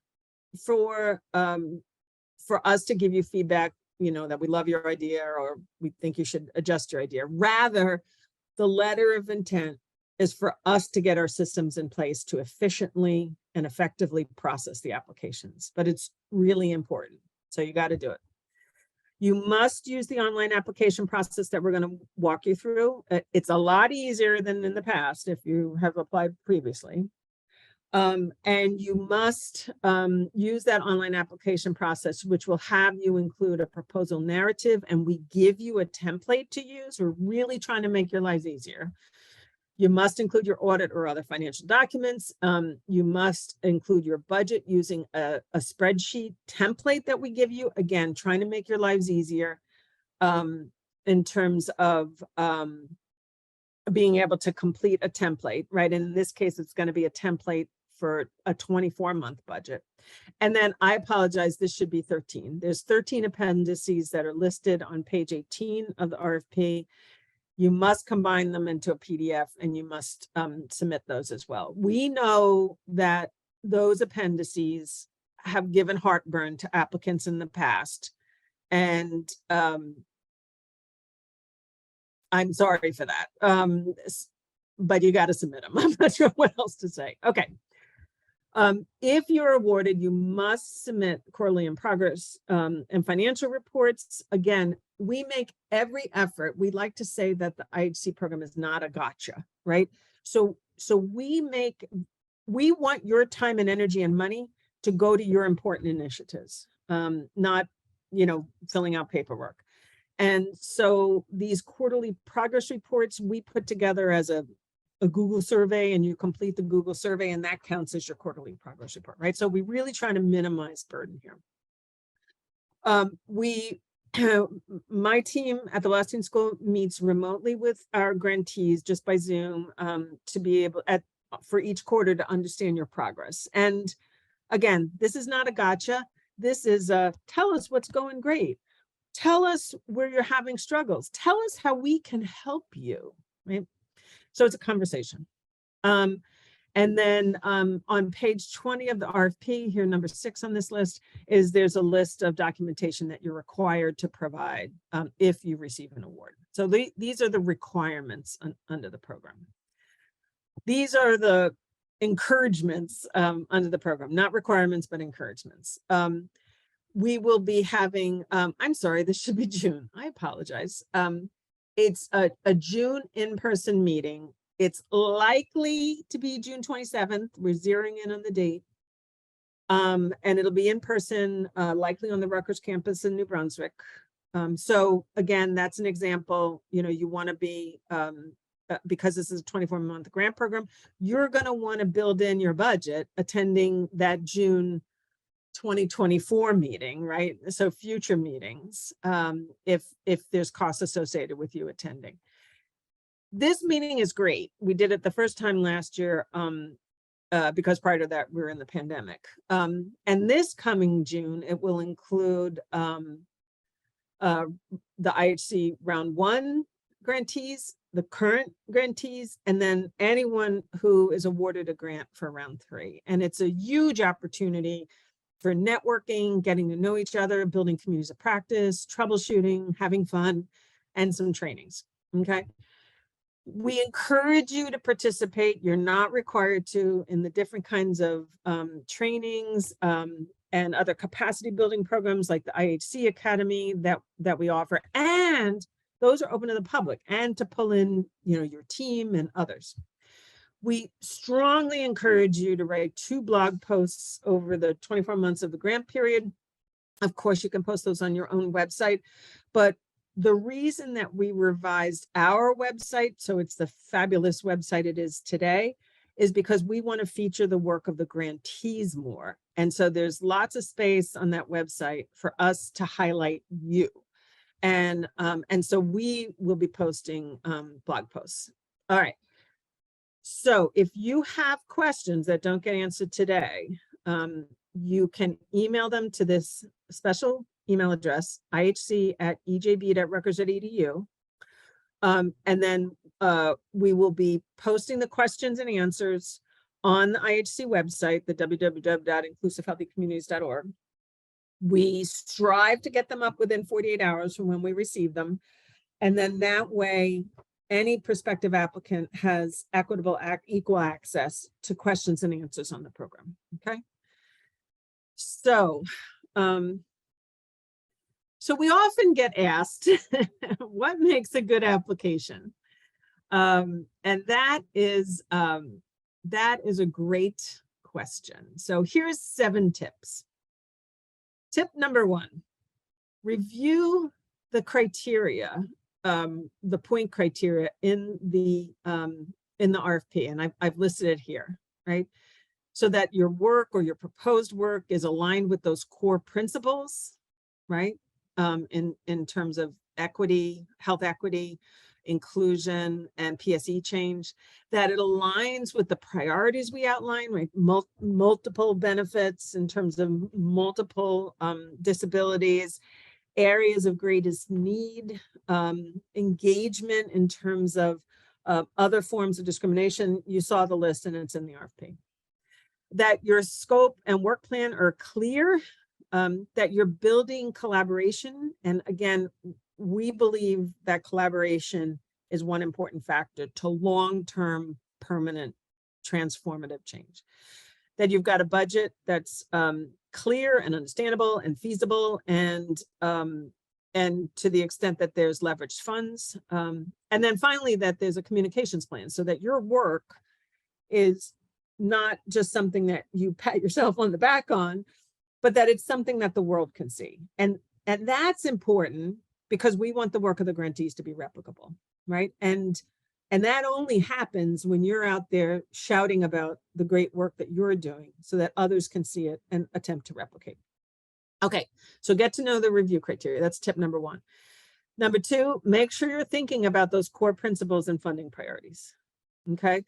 A: for us to give you feedback, you know, that we love your idea or we think you should adjust your idea. Rather, the letter of intent is for us to get our systems in place to efficiently and effectively process the applications. But it's really important. So you got to do it. You must use the online application process that we're going to walk you through. It's a lot easier than in the past if you have applied previously. And you must use that online application process, which will have you include a proposal narrative, and we give you a template to use. We're really trying to make your lives easier. You must include your audit or other financial documents. You must include your budget using a spreadsheet template that we give you. Again, trying to make your lives easier in terms of being able to complete a template, right? And in this case, it's going to be a template for a 24-month budget. And then I apologize, this should be 13. There's 13 appendices that are listed on page 18 of the RFP. You must combine them into a PDF and you must submit those as well. We know that those appendices have given heartburn to applicants in the past. And I'm sorry for that, but you got to submit them. I'm not sure what else to say. Okay. If you're awarded, you must submit quarterly in progress and financial reports. Again, we make every effort. We like to say that the IHC program is not a gotcha, right? So we want your time and energy and money to go to your important initiatives, not, you know, filling out paperwork. And so these quarterly progress reports we put together as a Google survey, and you complete the Google survey, and that counts as your quarterly progress report, right? So we really try to minimize burden here. My team at the Law Student School meets remotely with our grantees just by Zoom to be able for each quarter to understand your progress. And again, this is not a gotcha. This is tell us what's going great. Tell us where you're having struggles. Tell us how we can help you, right? So it's a conversation. And then on page 20 of the RFP, here, number 6 on this list, is there's a list of documentation that you're required to provide if you receive an award. So these are the requirements under the program. These are the encouragements under the program, not requirements, but encouragements. We will be having, I'm sorry, this should be June. I apologize. It's a June in-person meeting. It's likely to be June 27th. We're zeroing in on the date. And it'll be in person, likely on the Rutgers campus in New Brunswick. So again, that's an example, you know, you want to be, because this is a 24-month grant program, you're going to want to build in your budget attending that June 2024 meeting, right? So future meetings, if there's costs associated with you attending. This meeting is great. We did it the first time last year, because prior to that, we were in the pandemic. And this coming June, it will include the IHC round 1 grantees, the current grantees, and then anyone who is awarded a grant for round 3. And it's a huge opportunity for networking, getting to know each other, building communities of practice, troubleshooting, having fun, and some trainings, okay? We encourage you to participate. You're not required to in the different kinds of trainings and other capacity building programs like the IHC Academy that we offer. And those are open to the public and to pull in, you know, your team and others. We strongly encourage you to write 2 blog posts over the 24 months of the grant period. Of course, you can post those on your own website, but the reason that we revised our website, so it's the fabulous website it is today, is because we want to feature the work of the grantees more. And so there's lots of space on that website for us to highlight you. And so we will be posting blog posts. All right. So if you have questions that don't get answered today, you can email them to this special email address, ihc@ejb.rutgers.edu. And then we will be posting the questions and answers on the IHC website, the www.inclusivehealthycommunities.org. We strive to get them up within 48 hours from when we receive them. And then that way, any prospective applicant has equal access to questions and answers on the program, okay? So, so we often get asked, what makes a good application? And that is a great question. So here's 7 tips. Tip number 1, review the criteria, the point criteria in the RFP, and I've listed it here, right? So that your work or your proposed work is aligned with those core principles, right? In terms of equity, health equity, inclusion, and PSE change, that it aligns with the priorities we outline, right? Multiple benefits in terms of multiple disabilities, areas of greatest need, engagement in terms of other forms of discrimination. You saw the list and it's in the RFP. That your scope and work plan are clear, that you're building collaboration. And again, we believe that collaboration is one important factor to long-term, permanent, transformative change. That you've got a budget that's clear and understandable and feasible, and to the extent that there's leveraged funds. And then finally, that there's a communications plan so that your work is not just something that you pat yourself on the back on, but that it's something that the world can see. And that's important because we want the work of the grantees to be replicable, right? And that only happens when you're out there shouting about the great work that you're doing so that others can see it and attempt to replicate. Okay, so get to know the review criteria. That's tip number 1. Number 2, make sure you're thinking about those core principles and funding priorities, okay?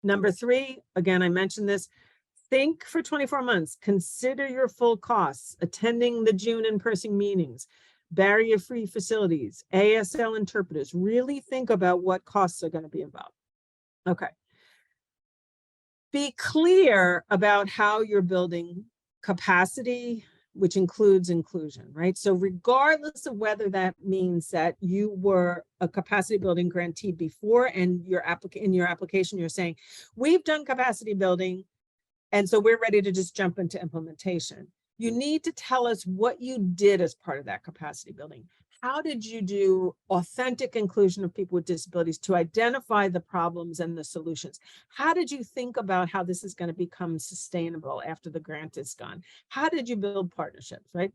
A: Number 3, again, I mentioned this, think for 24 months, consider your full costs, attending the June in-person meetings, barrier-free facilities, ASL interpreters. Really think about what costs are going to be involved. Okay. Be clear about how you're building capacity, which includes inclusion, right? So regardless of whether that means that you were a capacity building grantee before and in your application, you're saying, we've done capacity building, and so we're ready to just jump into implementation. You need to tell us what you did as part of that capacity building. how did you do authentic inclusion of people with disabilities to identify the problems and the solutions? How did you think about how this is going to become sustainable after the grant is gone? How did you build partnerships, right?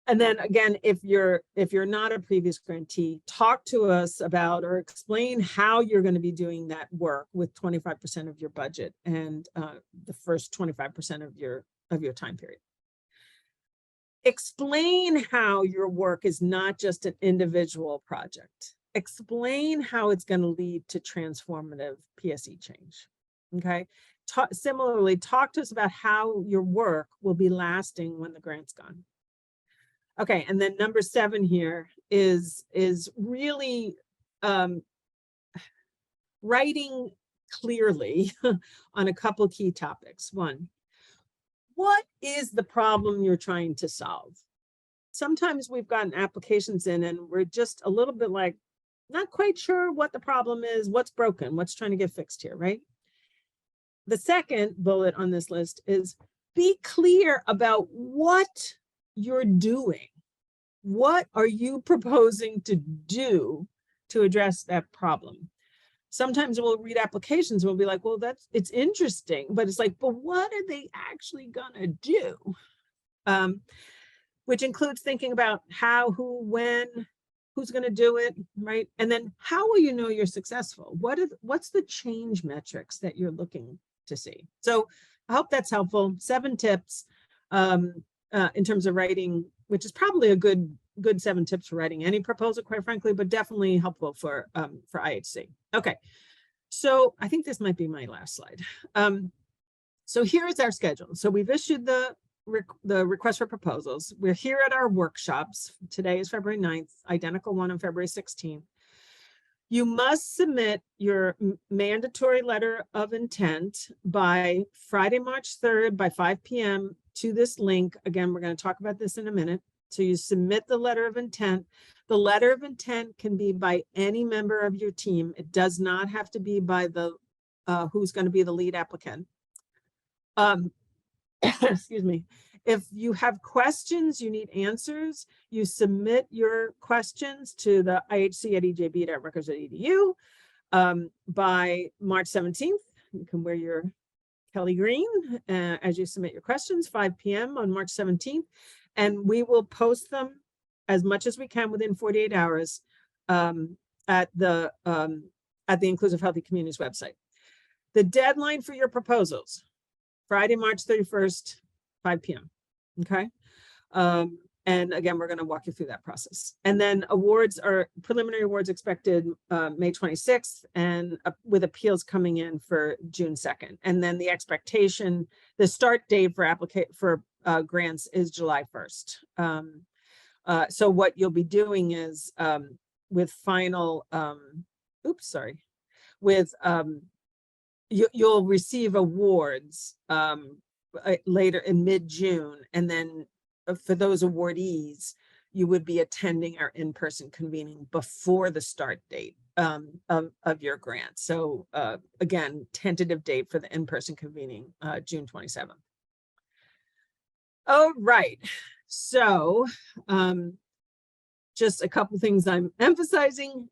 A: And then again, if you're not a previous grantee, talk to us about or explain how you're going to be doing that work with 25% of your budget and the first 25% of your time period. Explain how your work is not just an individual project. Explain how it's going to lead to transformative PSE change. Okay. Similarly, talk to us about how your work will be lasting when the grant's gone. Okay, and then number 7 here is really writing clearly on a couple key topics. 1, what is the problem you're trying to solve? Sometimes we've gotten applications in and we're just a little bit like, not quite sure what the problem is, what's broken, what's trying to get fixed here, right? The second bullet on this list is be clear about what you're doing. What are you proposing to do to address that problem? Sometimes we'll read applications and we'll be like, well, it's interesting, but it's like, but what are they actually gonna do? Which includes thinking about how, who, when, who's gonna do it, right? And then how will you know you're successful? What's the change metrics that you're looking to see? So I hope that's helpful. 7 tips in terms of writing, which is probably a good 7 tips for writing any proposal, quite frankly, but definitely helpful for IHC. Okay, so I think this might be my last slide. So here is our schedule. So we've issued the request for proposals. We're here at our workshops. Today is February 9th, identical one on February 16th. You must submit your mandatory letter of intent by Friday, March 3rd by 5 p.m. to this link. Again, we're going to talk about this in a minute. So you submit the letter of intent. The letter of intent can be by any member of your team. It does not have to be by the who's going to be the lead applicant. Excuse me. If you have questions, you need answers, you submit your questions to the ihc@ejb.rutgers.edu by March 17th. You can wear your Kelly green as you submit your questions, 5 p.m. on March 17th. And we will post them as much as we can within 48 hours at the Inclusive Healthy Communities website. The deadline for your proposals, Friday, March 31st, 5 p.m. Okay. And again, we're going to walk you through that process. And then preliminary awards expected May 26th, and with appeals coming in for June 2nd. And then the expectation, the start date for grants is July 1st. So what you'll be doing is with final, you'll receive awards later in mid-June, and then for those awardees, you would be attending our in-person convening before the start date of your grant. So again, tentative date for the in-person convening, June 27th. All right, so just a couple things I'm emphasizing.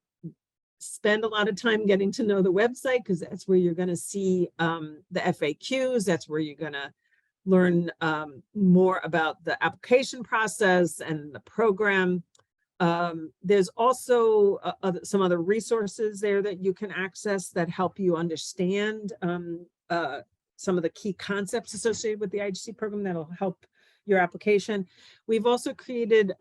A: Spend a lot of time getting to know the website, because that's where you're going to see the FAQs. That's where you're going to learn more about the application process and the program. There's also some other resources there that you can access that help you understand some of the key concepts associated with the IHC program that'll help your application. We've also created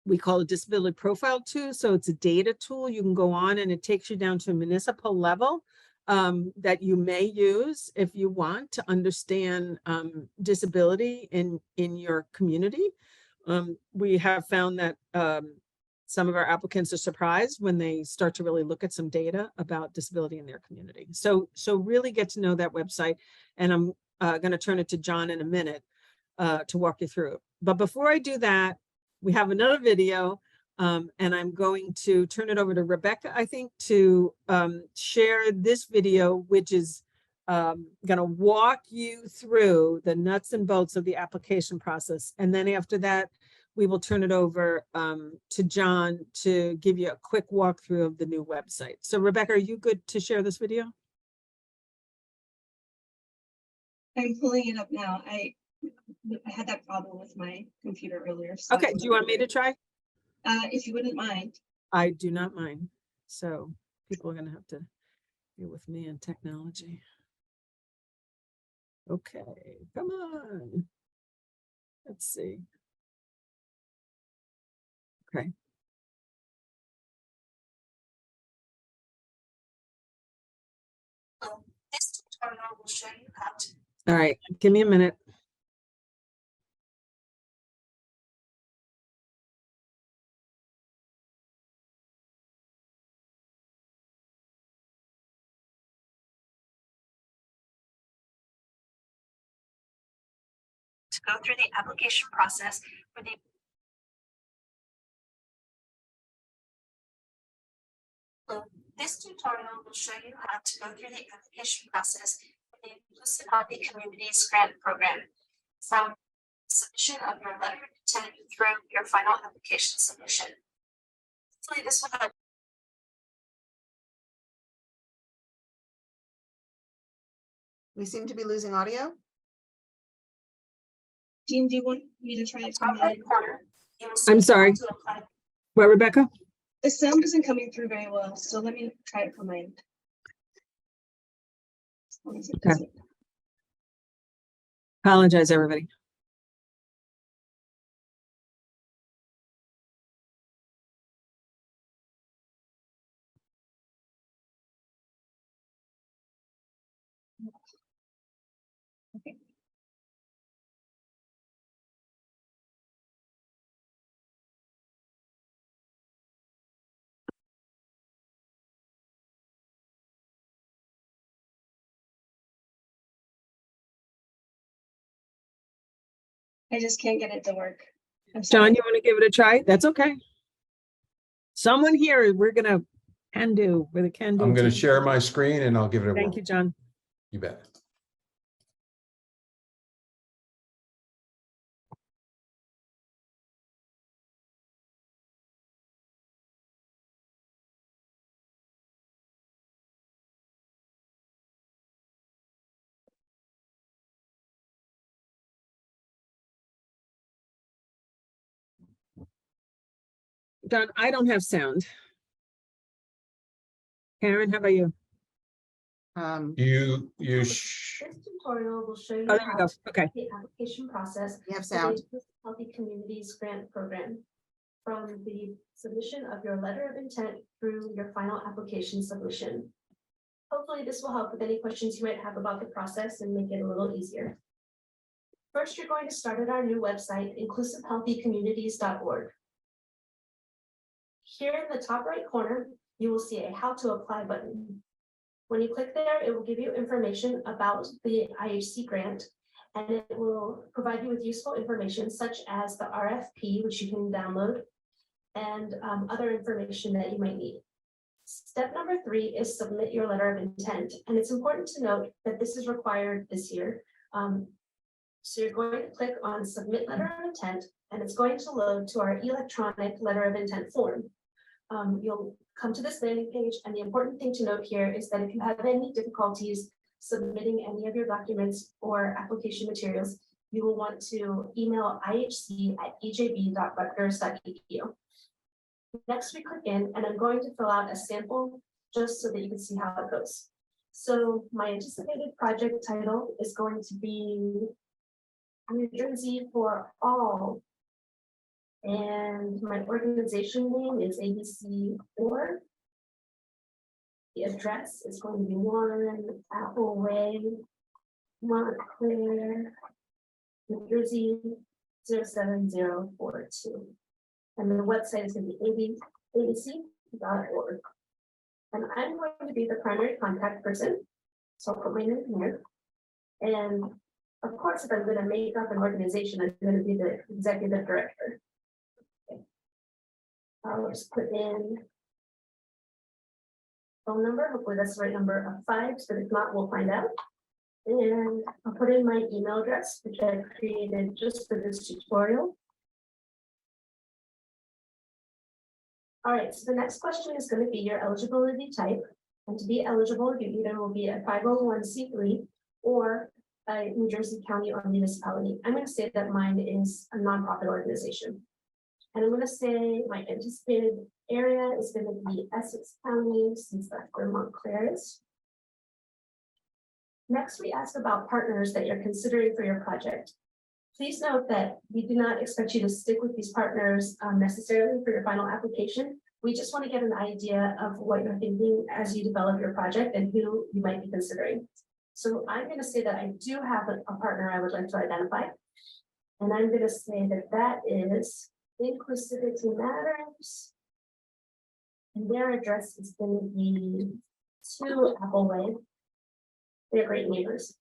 A: we call it disability profile tool. So it's a data tool. You can go on and it takes you down to a municipal level that you may use if you want to understand disability in your community. We have found that some of our applicants are surprised when they start to really look at some data about disability in their community. So really get to know that website. And I'm going to turn it to John in a minute to walk you through it. But before I do that, we have another video, and I'm going to turn it over to Rebecca, I think, to share this video, which is going to walk you through the nuts and bolts of the application process. And then after that, we will turn it over to John to give you a quick walkthrough of the new website. So Rebecca, are you good to share this video?
G: I'm pulling it up now. I had that problem with my computer earlier. so I
A: Okay, do you want me to try?
G: If you wouldn't mind.
A: I do not mind. So people are gonna have to deal with me and technology. Okay, come on. Let's see. Okay.
H: This tutorial will show you how to.
A: All right, give me a minute.
H: To go through the application process for the This tutorial will show you how to go through the application process for the Inclusive Healthy Communities Grant Program, from submission of your letter of intent through your final application submission. Hopefully this will help.
B: We seem to be losing audio.
G: Jean, do you want me to try it from
H: Top
G: my
H: right
G: end?
H: corner, you will see
A: I'm sorry.
H: how to apply.
A: What, Rebecca?
G: The sound isn't coming through very well, so let me try it from my end. As long as it
A: Okay.
G: doesn't-
A: Apologize, everybody.
G: I just can't get it to work. I'm
A: John,
G: sorry.
A: you want to give it a try? That's okay. Someone here, we're gonna can do with a can do.
I: I'm going to
A: team.
I: share my screen and I'll give it a
A: Thank
I: whirl.
A: you, John.
I: You bet.
A: John, I don't have sound. Karen, how about you?
I: You
H: This tutorial will show you
A: Oh, there we
H: how
A: go.
H: to
A: Okay.
H: the application process
B: We have
H: for the
B: sound.
H: Inclusive Healthy Communities Grant Program, from the submission of your letter of intent through your final application submission. Hopefully this will help with any questions you might have about the process and make it a little easier. First, you're going to start at our new website, inclusivehealthycommunities.org. Here in the top right corner, you will see a How to Apply button. When you click there, it will give you information about the IHC grant, and it will provide you with useful information such as the RFP, which you can download, and other information that you might need. Step number 3 is submit your letter of intent, and it's important to note that this is required this year. So you're going to click on Submit Letter of Intent, and it's going to load to our electronic letter of intent form. You'll come to this landing page, and the important thing to note here is that if you have any difficulties submitting any of your documents or application materials, you will want to email ihc@ejb.rutgers.edu. Next, we click in, and I'm going to fill out a sample just so that you can see how it goes. So my anticipated project title is going to be New Jersey for All. And my organization name is ABC4. The address is going to be 1 Apple Way, Montclair, New Jersey 07042. And the website is going to be abc.org. And I'm going to be the primary contact person. So I'll put my name here. And of course, if I'm going to make up an organization, I'm going to be the executive director. I'll just put in phone number. Hopefully that's the right number of 5, but if not, we'll find out. And I'll put in my email address, which I've created just for this tutorial. All right, so the next question is going to be your eligibility type. And to be eligible, you either will be a 501c3 or a New Jersey county or municipality. I'm going to say that mine is a nonprofit organization. And I'm going to say my anticipated area is going to be Essex County, since that's where Montclair is. Next, we ask about partners that you're considering for your project. Please note that we do not expect you to stick with these partners necessarily for your final application. We just want to get an idea of what you're thinking as you develop your project and who you might be considering. So I'm going to say that I do have a partner I would like to identify. And I'm going to say that that is Inclusivity Matters. And their address is going to be 2 Apple Way. They're great neighbors.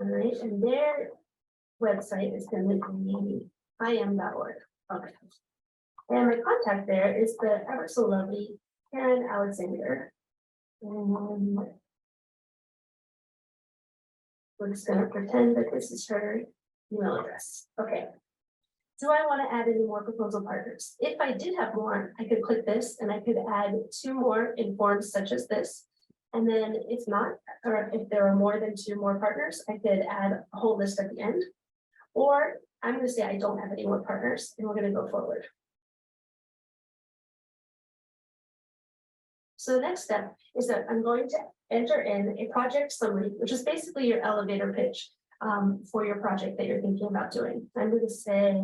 H: All right, and their website is going to be im.org. Okay. And my contact there is the ever so lovely Karen Alexander. And we're just going to pretend that this is her email address. Okay. Do I want to add any more proposal partners? If I did have more, I could click this and I could add 2 more in forms such as this. And then if not, or if there are more than 2 more partners, I could add a whole list at the end. Or I'm going to say I don't have any more partners and we're going to go forward. So the next step is that I'm going to enter in a project summary, which is basically your elevator pitch for your project that you're thinking about doing. I'm going to say,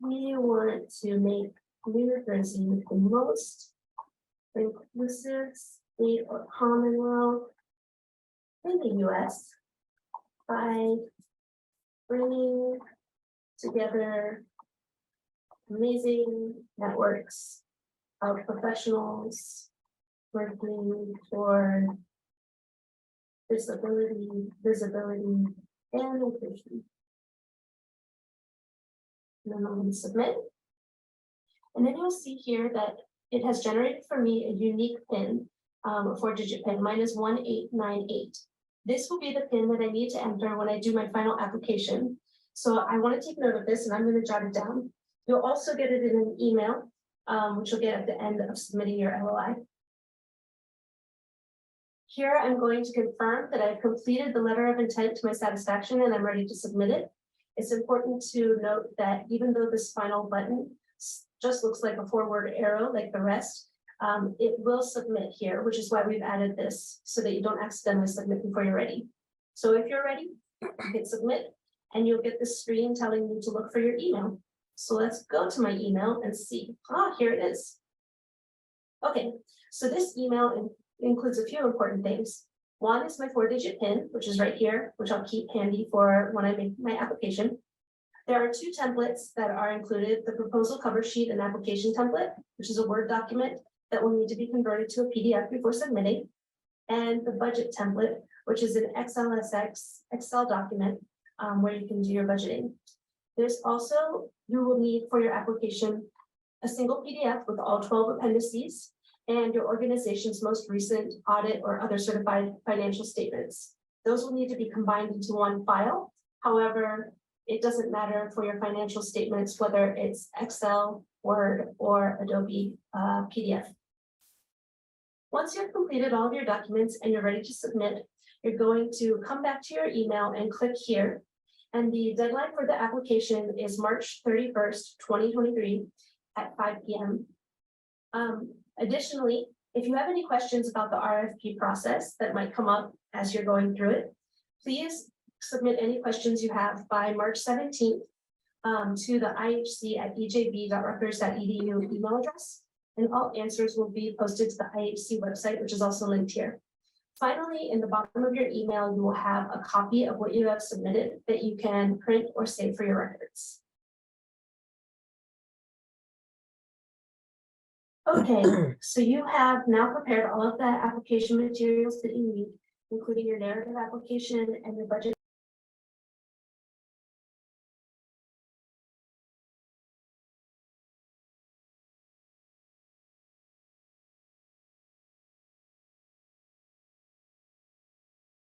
H: we want to make New Jersey the most inclusive state or commonwealth in the US by bringing together amazing networks of professionals working for disability, visibility, and inclusion. And then I'm going to submit. And then you'll see here that it has generated for me a unique PIN, a 4-digit PIN. Mine is 1898. This will be the PIN that I need to enter when I do my final application. So I want to take note of this and I'm going to jot it down. You'll also get it in an email, which you'll get at the end of submitting your LOI. Here, I'm going to confirm that I've completed the letter of intent to my satisfaction and I'm ready to submit it. It's important to note that even though this final button just looks like a forward arrow like the rest, it will submit here, which is why we've added this so that you don't accidentally submit before you're ready. So if you're ready, hit submit and you'll get this screen telling you to look for your email. So let's go to my email and see. Ah, here it is. Okay, so this email includes a few important things. One is my 4-digit PIN, which is right here, which I'll keep handy for when I make my application. There are 2 templates that are included, the proposal cover sheet and application template, which is a Word document that will need to be converted to a PDF before submitting, and the budget template, which is an XLSX Excel document where you can do your budgeting. There's also, you will need for your application, a single PDF with all 12 appendices and your organization's most recent audit or other certified financial statements. Those will need to be combined into one file. However, it doesn't matter for your financial statements, whether it's Excel, Word, or Adobe PDF. Once you've completed all of your documents and you're ready to submit, you're going to come back to your email and click here. And the deadline for the application is March 31st, 2023 at 5 p.m. Additionally, if you have any questions about the RFP process that might come up as you're going through it, please submit any questions you have by March 17th to the ihc@ejb.rutgers.edu email address, and all answers will be posted to the IHC website, which is also linked here. Finally, in the bottom of your email, you will have a copy of what you have submitted that you can print or save for your records. Okay, so you have now prepared all of the application materials that you need, including your narrative application and your budget.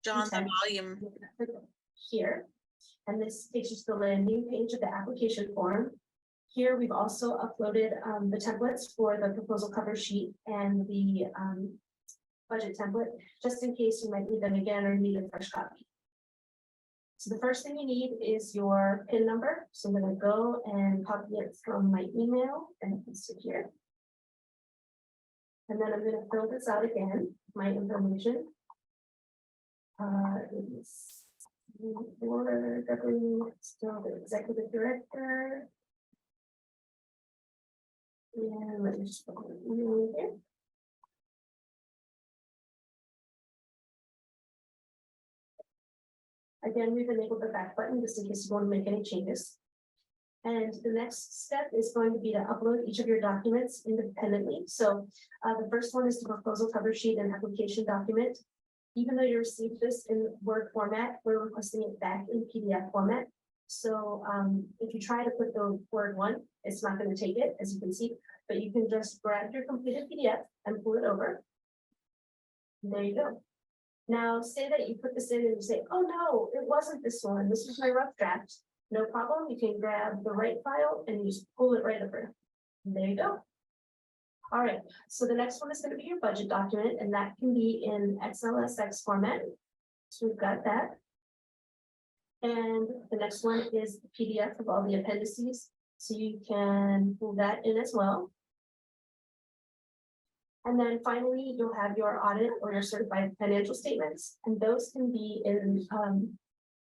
J: John, the volume.
H: Here, And this takes you to the landing page of the application form. Here, we've also uploaded the templates for the proposal cover sheet and the budget template, just in case you might need them again or need a fresh copy. So the first thing you need is your PIN number. So I'm going to go and copy it from my email and paste it here. And then I'm going to fill this out again, my information. It's for still the executive director. And let me just put my email here. Again, we've enabled the back button just in case you want to make any changes. And the next step is going to be to upload each of your documents independently. So the first one is the proposal cover sheet and application document. Even though you received this in Word format, we're requesting it back in PDF format. So if you try to put the Word one, it's not going to take it, as you can see, but you can just grab your completed PDF and pull it over. And there you go. Now, say that you put this in and you say, oh no, it wasn't this one. This was my rough draft. No problem. You can grab the right file and you just pull it right over. And there you go. All right. So the next one is going to be your budget document, and that can be in XLSX format. So we've got that. And the next one is the PDF of all the appendices. So you can pull that in as well. And then finally, you'll have your audit or your certified financial statements, and those can be in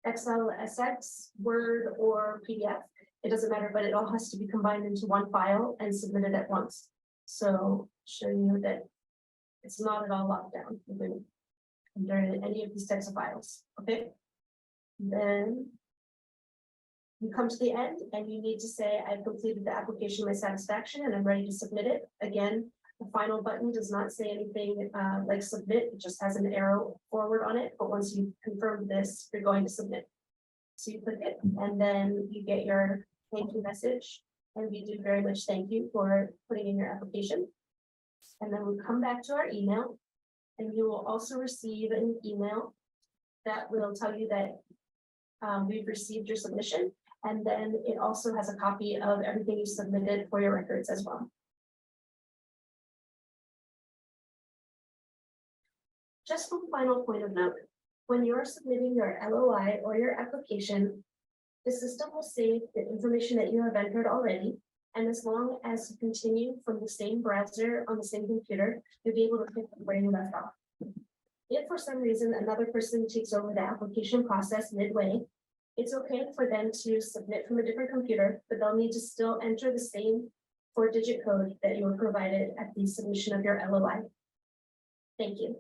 H: XLSX, Word, or PDF. It doesn't matter, but it all has to be combined into one file and submitted at once. So show you that it's not at all locked down under any of these types of files. Okay. Then you come to the end and you need to say, I've completed the application to my satisfaction and I'm ready to submit it. Again, the final button does not say anything like submit, it just has an arrow forward on it. But once you confirm this, you're going to submit. So you click it and then you get your thank you message. And we do very much thank you for putting in your application. And then we come back to our email and you will also receive an email that will tell you that we've received your submission. And then it also has a copy of everything you submitted for your records as well. Just one final point of note, when you're submitting your LOI or your application, the system will save the information that you have entered already. And as long as you continue from the same browser on the same computer, you'll be able to pick up where you left off. If for some reason another person takes over the application process midway, it's okay for them to submit from a different computer, but they'll need to still enter the same 4-digit code that you were provided at the submission of your LOI. Thank you.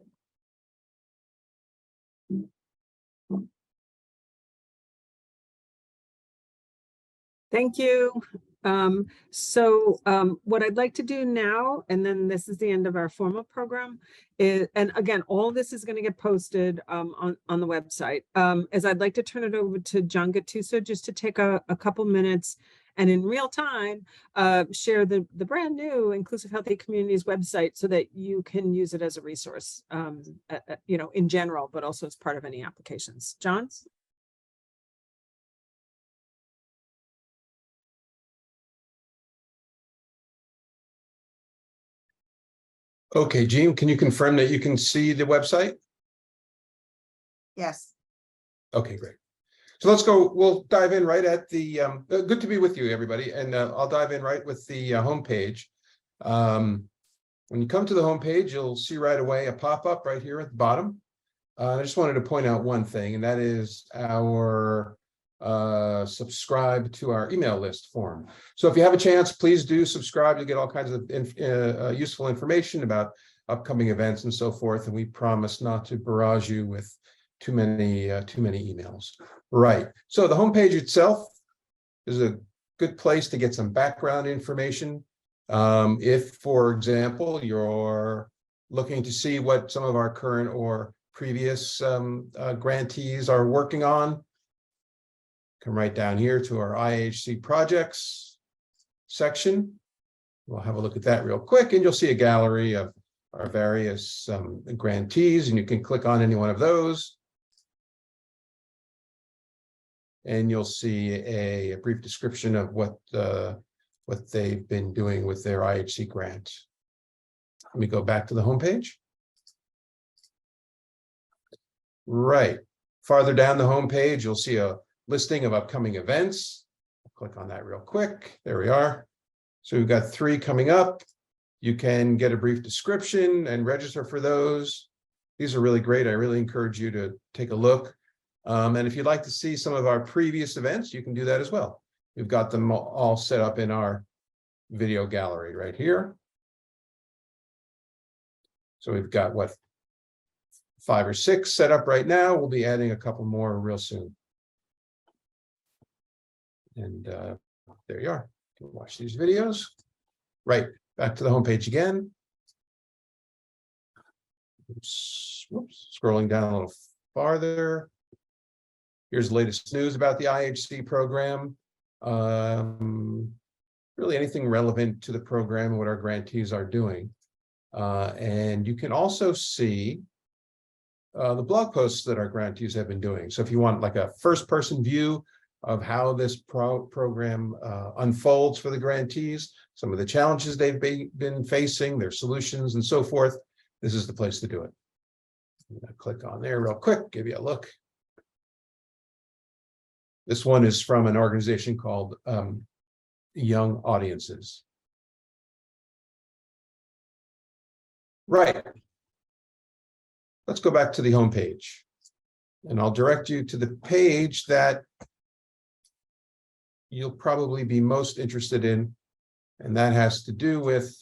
A: Thank you. What I'd like to do now, and then this is the end of our formal program, is, and again, all this is going to get posted on the website, is I'd like to turn it over to John Gattuso just to take a couple minutes and in real time share the brand new Inclusive Healthy Communities website so that you can use it as a resource, you know, in general, but also as part of any applications. John?
I: Okay, Jean, can you confirm that you can see the website?
B: Yes.
I: Okay, great. So let's go, we'll dive in right at the, good to be with you, everybody. And I'll dive in right with the homepage. When you come to the homepage, you'll see right away a pop-up right here at the bottom. I just wanted to point out one thing, and that is our subscribe to our email list form. So if you have a chance, please do subscribe. You'll get all kinds of useful information about upcoming events and so forth. And we promise not to barrage you with too many emails. Right. So the homepage itself is a good place to get some background information. If, for example, you're looking to see what some of our current or previous grantees are working on, come right down here to our IHC projects section. We'll have a look at that real quick, and you'll see a gallery of our various grantees, and you can click on any one of those. and you'll see a brief description of what they've been doing with their IHC grant. Let me go back to the homepage. Right. Farther down the homepage, you'll see a listing of upcoming events. Click on that real quick. There we are. So we've got 3 coming up. You can get a brief description and register for those. These are really great. I really encourage you to take a look. And if you'd like to see some of our previous events, you can do that as well. We've got them all set up in our video gallery right here. So we've got, what, 5 or 6 set up right now. We'll be adding a couple more real soon. And there you are. You can watch these videos. Right, back to the homepage again. Oops, whoops, scrolling down a little farther. Here's the latest news about the IHC program. Really anything relevant to the program and what our grantees are doing. And you can also see the blog posts that our grantees have been doing. So if you want like a first-person view of how this program unfolds for the grantees, some of the challenges they've been facing, their solutions, and so forth, this is the place to do it. I'm gonna click on there real quick, give you a look. This one is from an organization called Young Audiences. Right. Let's go back to the home page, and I'll direct you to the page that you'll probably be most interested in, and that has to do with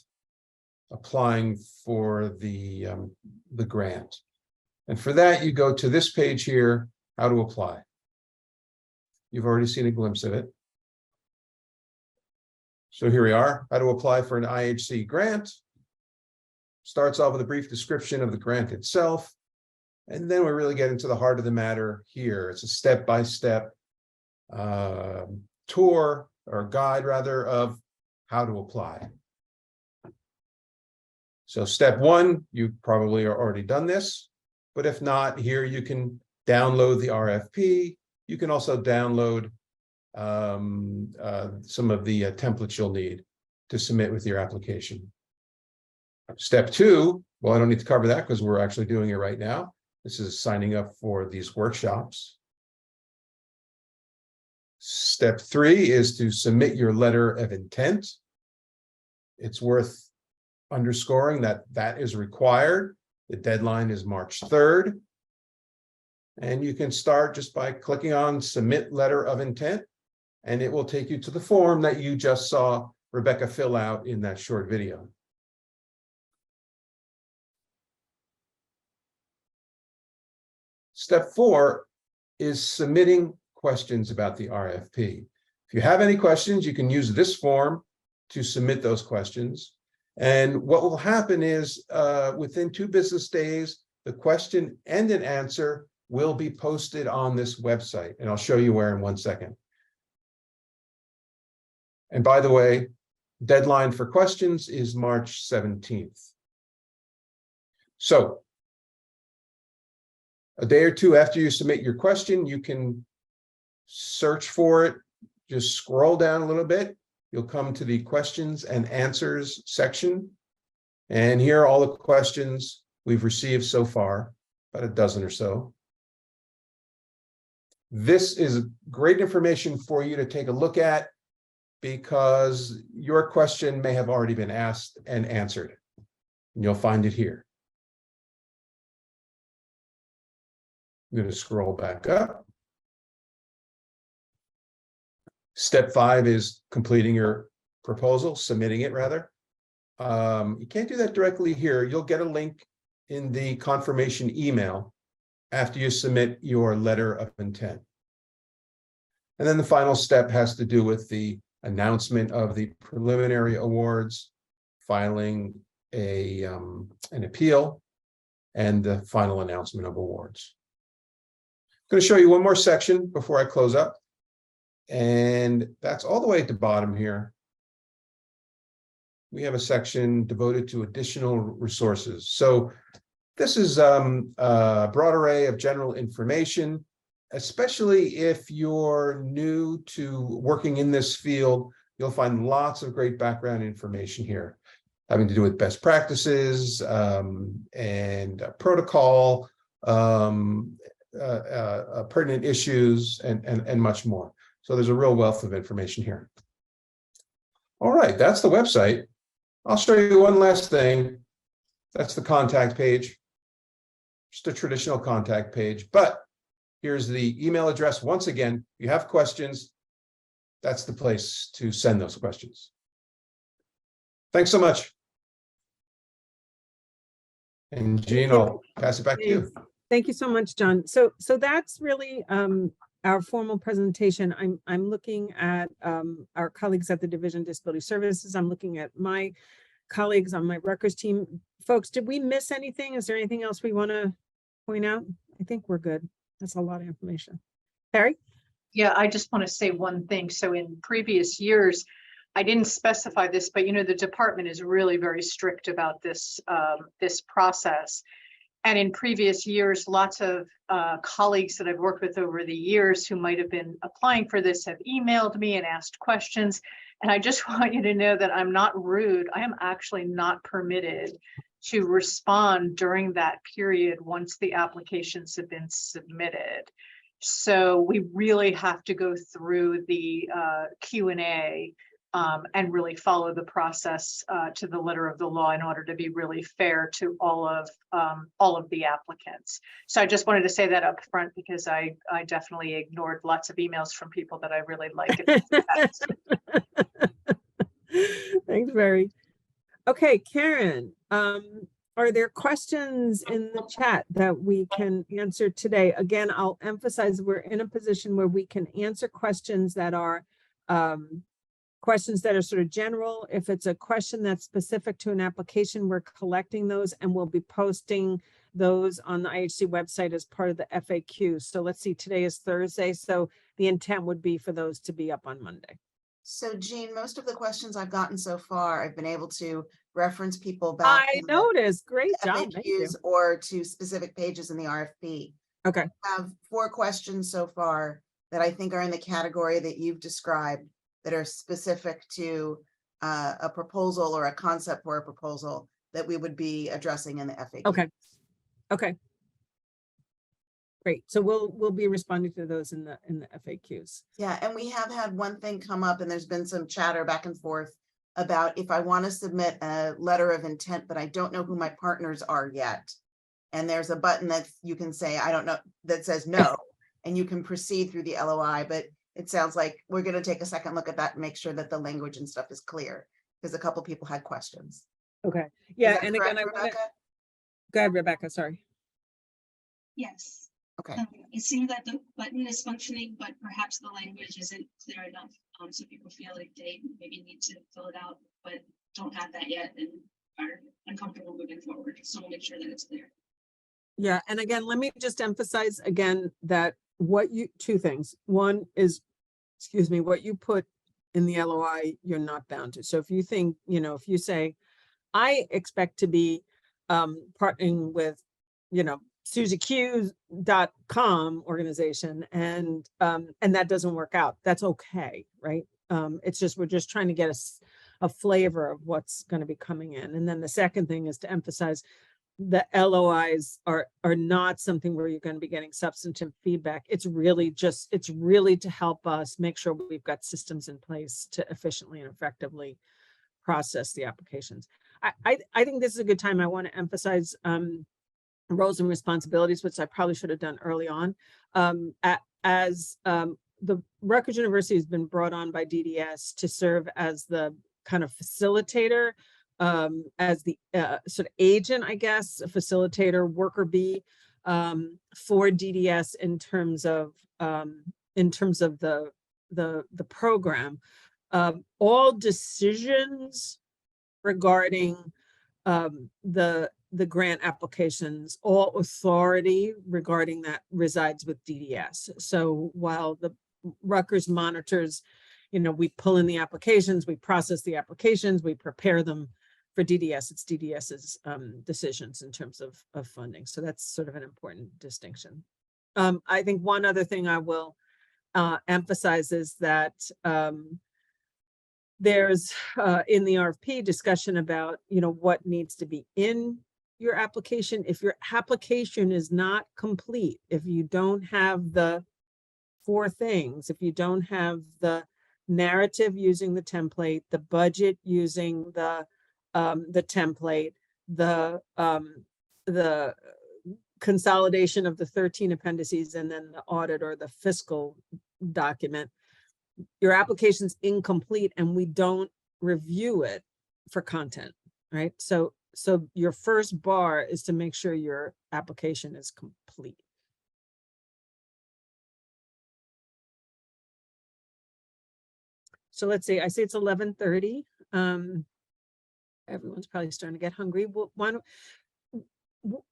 I: applying for the grant. And for that, you go to this page here, how to apply. You've already seen a glimpse of it. So here we are, how to apply for an IHC grant. Starts off with a brief description of the grant itself. And then we really get into the heart of the matter here. It's a step-by-step tour or guide rather of how to apply. So step 1, you probably are already done this, but if not, here you can download the RFP. You can also download some of the templates you'll need to submit with your application. Step 2, well, I don't need to cover that because we're actually doing it right now. This is signing up for these workshops. Step 3 is to submit your letter of intent. It's worth underscoring that that is required. The deadline is March 3rd. And you can start just by clicking on Submit Letter of Intent, and it will take you to the form that you just saw Rebecca fill out in that short video. Step 4 is submitting questions about the RFP. If you have any questions, you can use this form to submit those questions. And what will happen is within 2 business days, the question and an answer will be posted on this website. And I'll show you where in 1 second. And by the way, deadline for questions is March 17th. So a day or 2 after you submit your question, you can search for it. Just scroll down a little bit. You'll come to the questions and answers section. And here are all the questions we've received so far, about a dozen or so. This is great information for you to take a look at because your question may have already been asked and answered. And you'll find it here. I'm going to scroll back up. Step 5 is completing your proposal, submitting it rather. You can't do that directly here. You'll get a link in the confirmation email after you submit your letter of intent. And then the final step has to do with the announcement of the preliminary awards, filing an appeal, and the final announcement of awards. I'm going to show you one more section before I close up. And that's all the way at the bottom here. We have a section devoted to additional resources. So this is a broad array of general information. especially if you're new to working in this field, you'll find lots of great background information here, having to do with best practices and protocol, pertinent issues, and much more. So there's a real wealth of information here. All right, that's the website. I'll show you one last thing. That's the contact page. Just a traditional contact page, but here's the email address. Once again, if you have questions, that's the place to send those questions. Thanks so much. And Jean, I'll pass it back to you.
A: Thank you so much, John. So that's really our formal presentation. I'm looking at our colleagues at the Division of Disability Services. I'm looking at my colleagues on my records team. Folks, did we miss anything? Is there anything else we want to point out? I think we're good. That's a lot of information. Harry?
D: Yeah, I just want to say one thing. So in previous years, I didn't specify this, but you know, the department is really very strict about this this process. And in previous years, lots of colleagues that I've worked with over the years who might have been applying for this have emailed me and asked questions. And I just want you to know that I'm not rude. I am actually not permitted to respond during that period once the applications have been submitted. So we really have to go through the Q&A and really follow the process to the letter of the law in order to be really fair to all of the applicants. So I just wanted to say that up front because I definitely ignored lots of emails from people that I really like.
A: Thanks, Barry. Okay, Karen, are there questions in the chat that we can answer today? Again, I'll emphasize we're in a position where we can answer questions that are sort of general. If it's a question that's specific to an application, we're collecting those and we'll be posting those on the IHC website as part of the FAQ. So let's see, today is Thursday. So the intent would be for those to be up on Monday.
B: So Jean, most of the questions I've gotten so far, I've been able to reference people back.
A: I noticed. Great job. Thank you.
B: FAQs or to specific pages in the RFP.
A: Okay.
B: I have 4 questions so far that I think are in the category that you've described that are specific to a proposal or a concept for a proposal that we would be addressing in the FAQ.
A: Okay. Okay. Great. So we'll be responding to those in the FAQs.
B: Yeah, and we have had one thing come up and there's been some chatter back and forth about if I want to submit a letter of intent, but I don't know who my partners are yet. And there's a button that you can say, I don't know, that says no, and you can proceed through the LOI, but it sounds like we're going to take a second look at that and make sure that the language and stuff is clear because a couple people had questions.
A: Okay. Yeah.
B: Is that
A: And
B: correct,
A: again, I want to
B: Rebecca?
A: go ahead, Rebecca. Sorry.
G: Yes.
B: Okay.
G: It seems that the button is functioning, but perhaps the language isn't clear enough. So people feel like they maybe need to fill it out, but don't have that yet and are uncomfortable moving forward. So we'll make sure that it's clear.
A: Yeah. And again, let me just emphasize again that two things. One is, excuse me, what you put in the LOI, you're not bound to. So if you think, if you say, I expect to be partnering with, SusieQ.com organization and that doesn't work out, that's okay, right? It's just, we're just trying to get a flavor of what's going to be coming in. And then the second thing is to emphasize the LOIs are not something where you're going to be getting substantive feedback. It's really to help us make sure we've got systems in place to efficiently and effectively process the applications. I think this is a good time. I want to emphasize roles and responsibilities, which I probably should have done early on. As the Rutgers University has been brought on by DDS to serve as the kind of facilitator, as the sort of agent, I guess, a facilitator, worker bee for DDS in terms of the program. All decisions regarding the grant applications, all authority regarding that resides with DDS. So while the Rutgers monitors, we pull in the applications, we process the applications, we prepare them for DDS. It's DDS's decisions in terms of funding. So that's sort of an important distinction. I think one other thing I will emphasize is that there's in the RFP discussion about, what needs to be in your application. If your application is not complete, if you don't have the 4 things, if you don't have the narrative using the template, the budget using the template, the consolidation of the 13 appendices, and then the audit or the fiscal document, your application's incomplete and we don't review it for content, right? So your first bar is to make sure your application is complete. So let's see, I say it's 11:30. Everyone's probably starting to get hungry. Well,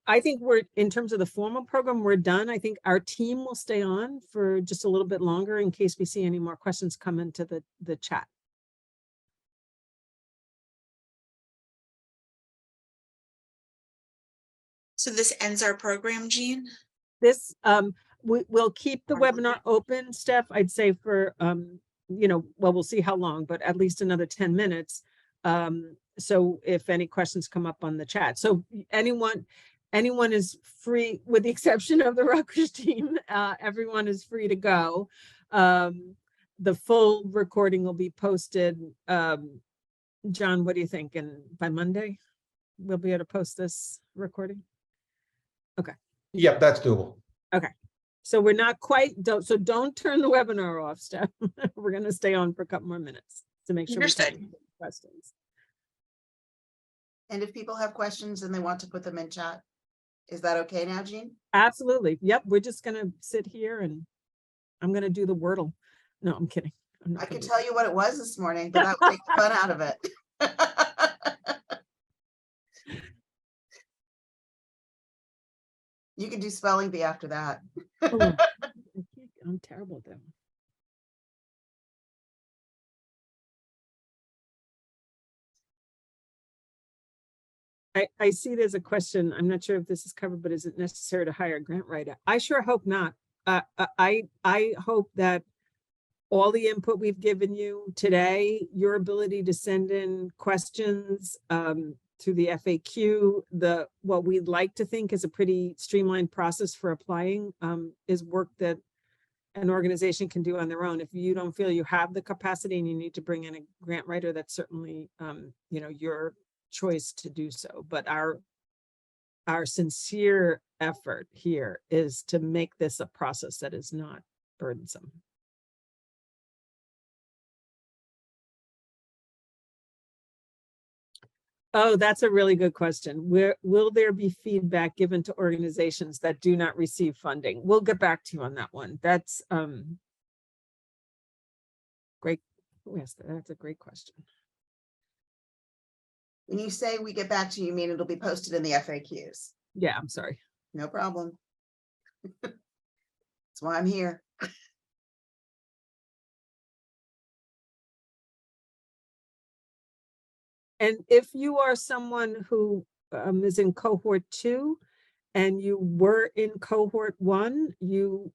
A: I think we're, in terms of the formal program, we're done. I think our team will stay on for just a little bit longer in case we see any more questions come into the chat.
J: So this ends our program, Jean?
A: This, we'll keep the webinar open, Steph, I'd say for, well, we'll see how long, but at least another 10 minutes. So if any questions come up on the chat. So anyone is free, with the exception of the Rutgers team, everyone is free to go. The full recording will be posted. John, what do you think? And by Monday, we'll be able to post this recording? Okay.
I: Yep, that's doable.
A: Okay. So we're not quite, don't turn the webinar off, Steph. We're going to stay on for a couple more minutes to make sure we
J: Understood.
A: can take questions.
B: And if people have questions and they want to put them in chat, is that okay now, Jean?
A: Absolutely. Yep. We're just going to sit here and I'm going to do the Wordle. No, I'm kidding.
B: I could tell you what it was this morning, but that would take the fun out of it. You can do spelling bee after that.
A: I'm terrible at that. I see there's a question. I'm not sure if this is covered, but is it necessary to hire a grant writer? I sure hope not. I hope that all the input we've given you today, your ability to send in questions through the FAQ, what we'd like to think is a pretty streamlined process for applying is work that an organization can do on their own. If you don't feel you have the capacity and you need to bring in a grant writer, that's certainly your choice to do so. But our sincere effort here is to make this a process that is not burdensome. Oh, that's a really good question. Will there be feedback given to organizations that do not receive funding? We'll get back to you on that one. That's great. Who asked that? That's a great question.
B: When you say we get back to you, you mean it'll be posted in the FAQs?
A: Yeah, I'm sorry.
B: No problem. That's why I'm here.
A: And if you are someone who is in cohort 2 and you were in cohort 1, you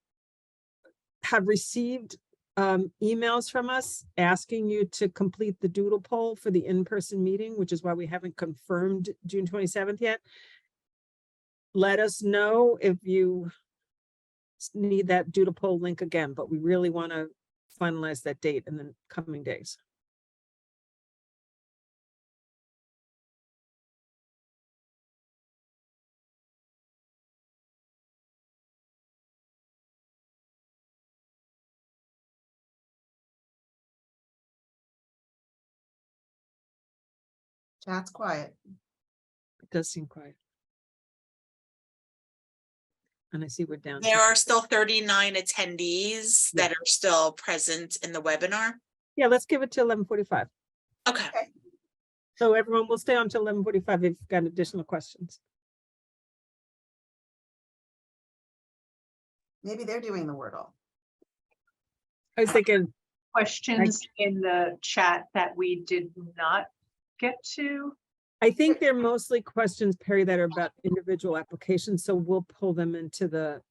A: have received emails from us asking you to complete the doodle poll for the in-person meeting, which is why we haven't confirmed June 27th yet. Let us know if you need that doodle poll link again, but we really want to finalize that date in the coming days.
B: Chat's quiet.
A: It does seem quiet. And I see we're down.
J: There are still 39 attendees that are still present in the webinar.
A: Yeah, let's give it to 11:45.
J: Okay.
A: So everyone will stay on till 11:45 if you've got additional questions.
B: Maybe they're doing the Wordle.
A: I was thinking,
D: Questions in the chat that we did not get to?
A: I think they're mostly questions, Perry, that are about individual applications, so we'll pull them into the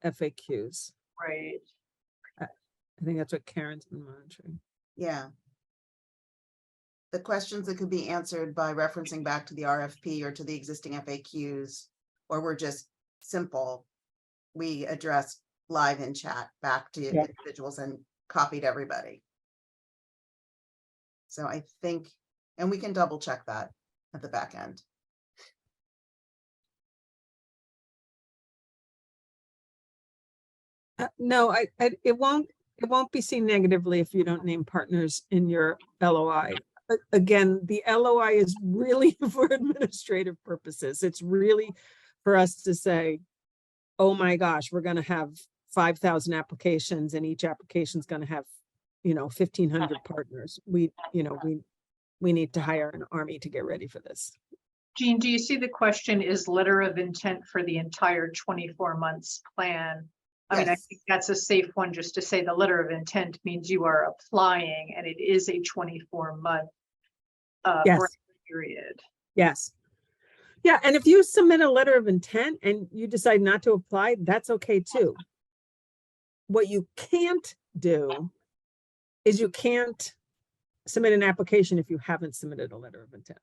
A: FAQs.
D: Right.
A: I think that's what Karen's been monitoring.
B: Yeah. The questions that could be answered by referencing back to the RFP or to the existing FAQs, or were just simple, we addressed live in chat back to
A: Yeah.
B: individuals and copied everybody. So I think, and we can double check that at the back end.
A: No, it won't be seen negatively if you don't name partners in your LOI. Again, the LOI is really for administrative purposes. It's really for us to say, oh my gosh, we're going to have 5,000 applications and each application is going to have, 1,500 partners. We need to hire an army to get ready for this.
D: Jean, do you see the question is letter of intent for the entire 24 months plan? I mean, I
B: Yes.
D: think that's a safe one just to say the letter of intent means you are applying and it is a 24-month
A: Yes.
D: period.
A: Yes. Yeah, and if you submit a letter of intent and you decide not to apply, that's okay too. What you can't do is you can't submit an application if you haven't submitted a letter of intent.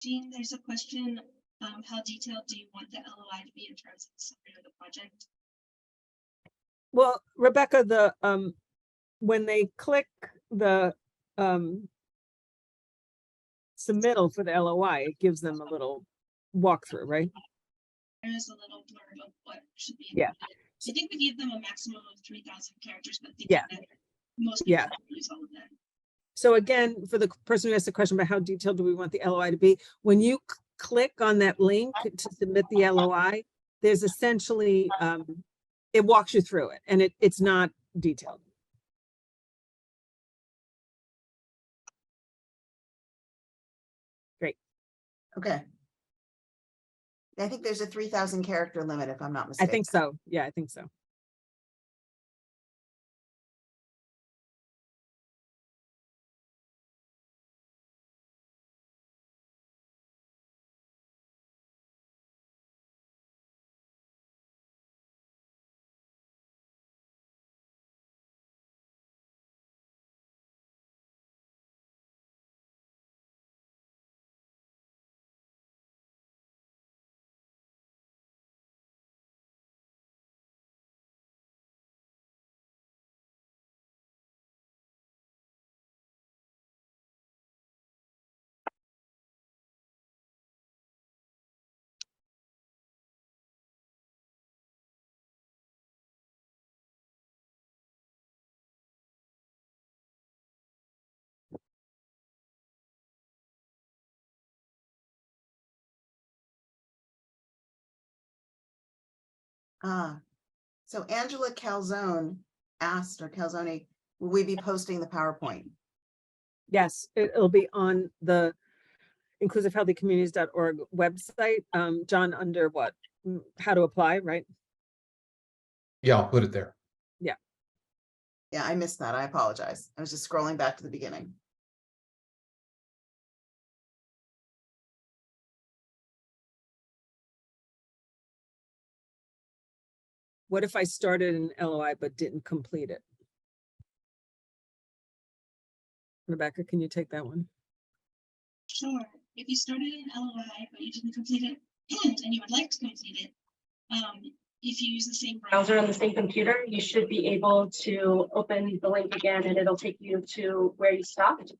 G: Jean, there's a question, how detailed do you want the LOI to be in terms of the summary of the project?
A: Well, Rebecca, when they click the submittal for the LOI, it gives them a little walkthrough, right?
G: There is a little blurb of what should be
A: Yeah.
G: included. I think we give them a maximum of 3,000 characters, but
A: Yeah.
G: most people
A: Yeah.
G: use all of that.
A: So again, for the person who asked the question about how detailed do we want the LOI to be, when you click on that link to submit the LOI, there's essentially, it walks you through it and it's not detailed. Great.
B: Okay. I think there's a 3,000 character limit if I'm not
A: I
B: mistaken.
A: think so. Yeah, I think so.
B: So Angela Calzone asked, or Calzone, will we be posting the PowerPoint?
A: Yes, it'll be on the inclusivehealthycommunities.org website. John, under what? How to apply, right?
I: Yeah, I'll put it there.
B: Yeah, I missed that. I apologize. I was just scrolling back to the beginning.
A: What if I started an LOI but didn't complete it? Rebecca, can you take that one?
G: Sure. If you started an LOI, but you didn't complete it, and you would like to complete it, if you use the same browser on the same computer, you should be able to open the link again and it'll take you to where you stopped.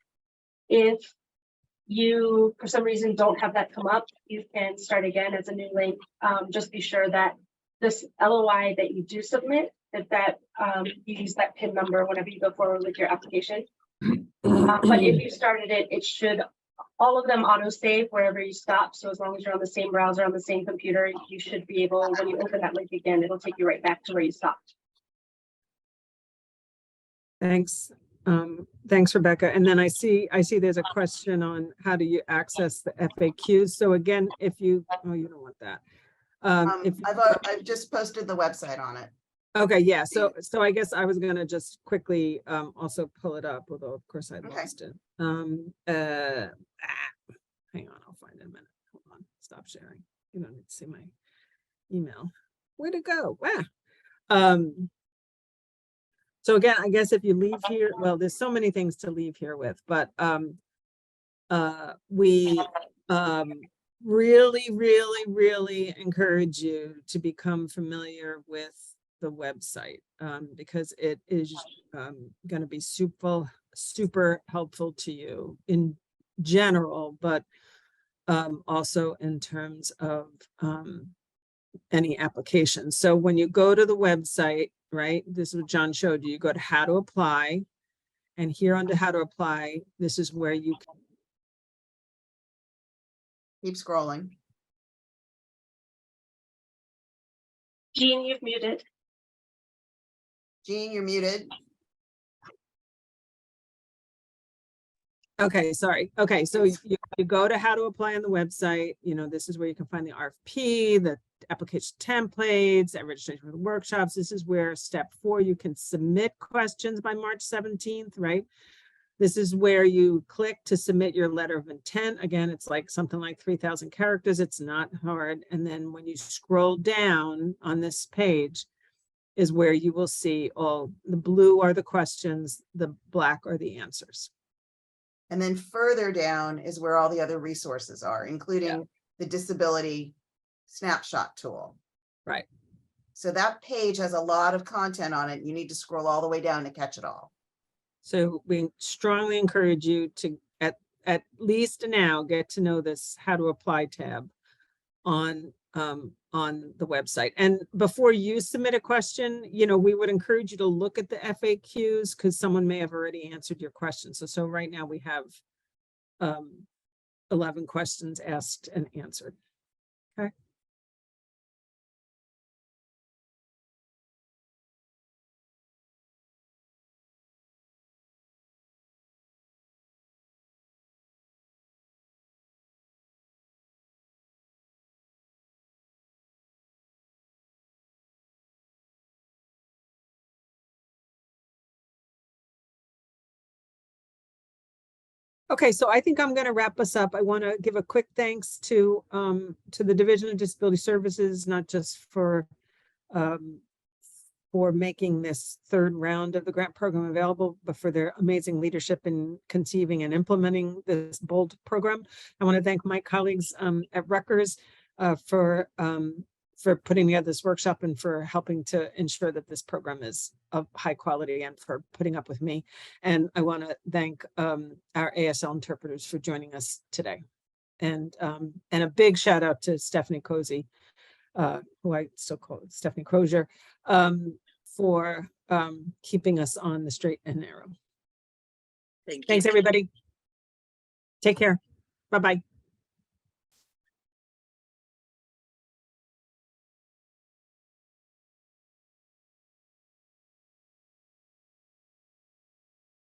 G: If you, for some reason, don't have that come up, you can start again as a new link. Just be sure that this LOI that you do submit, that you use that PIN number whenever you go forward with your application. But if you started it, it should, all of them auto save wherever you stop. So as long as you're on the same browser, on the same computer, you should be able, when you open that link again, it'll take you right back to where you stopped.
A: Thanks. Thanks, Rebecca. And then I see there's a question on how do you access the FAQs. So again, if you, oh, you don't want that. If,
B: I've just posted the website on it.
A: okay, yeah, so I guess I was gonna just quickly also pull it up, although of course I
B: Okay.
A: lost it. Hang on, I'll find it in a minute. Hold on, stop sharing. You don't need to see my email. Where'd it go? So again, I guess if you leave here, well, there's so many things to leave here with, but we really encourage you to become familiar with the website because it is going to be super helpful to you in general, but also in terms of any application. So when you go to the website, right, this is what John showed you, you go to how to apply, and here under how to apply, this is where you can
B: Keep scrolling.
H: Jean, you've muted.
B: Jean, you're muted.
A: okay, sorry. Okay, so you go to how to apply on the website. You know, this is where you can find the RFP, the application templates, and registration for the workshops. This is where step 4, you can submit questions by March 17th, right? This is where you click to submit your letter of intent. Again, it's like something like 3,000 characters. It's not hard. And then when you scroll down on this page is where you will see all the blue are the questions, the black are the answers.
B: And then further down is where all the other resources are, including the disability snapshot tool.
A: Right.
B: So that page has a lot of content on it. You need to scroll all the way down to catch it all.
A: So we strongly encourage you to at least now get to know this how to apply tab on the website. And before you submit a question, you know, we would encourage you to look at the FAQs because someone may have already answered your question. So right now we have 11 questions asked and answered. Okay. Okay, so I think I'm going to wrap us up. I want to give a quick thanks to the Division of Disability Services, not just for making this 3rd round of the grant program available, but for their amazing leadership in conceiving and implementing this bold program. I want to thank my colleagues at Rutgers for putting together this workshop and for helping to ensure that this program is of high quality and for putting up with me. And I want to thank our ASL interpreters for joining us today. And a big shout out to Stephanie Cozy, who I still call Stephanie Crozier, for keeping us on the straight and narrow.
J: Thank you.
A: Thanks, everybody. Take care. Bye-bye.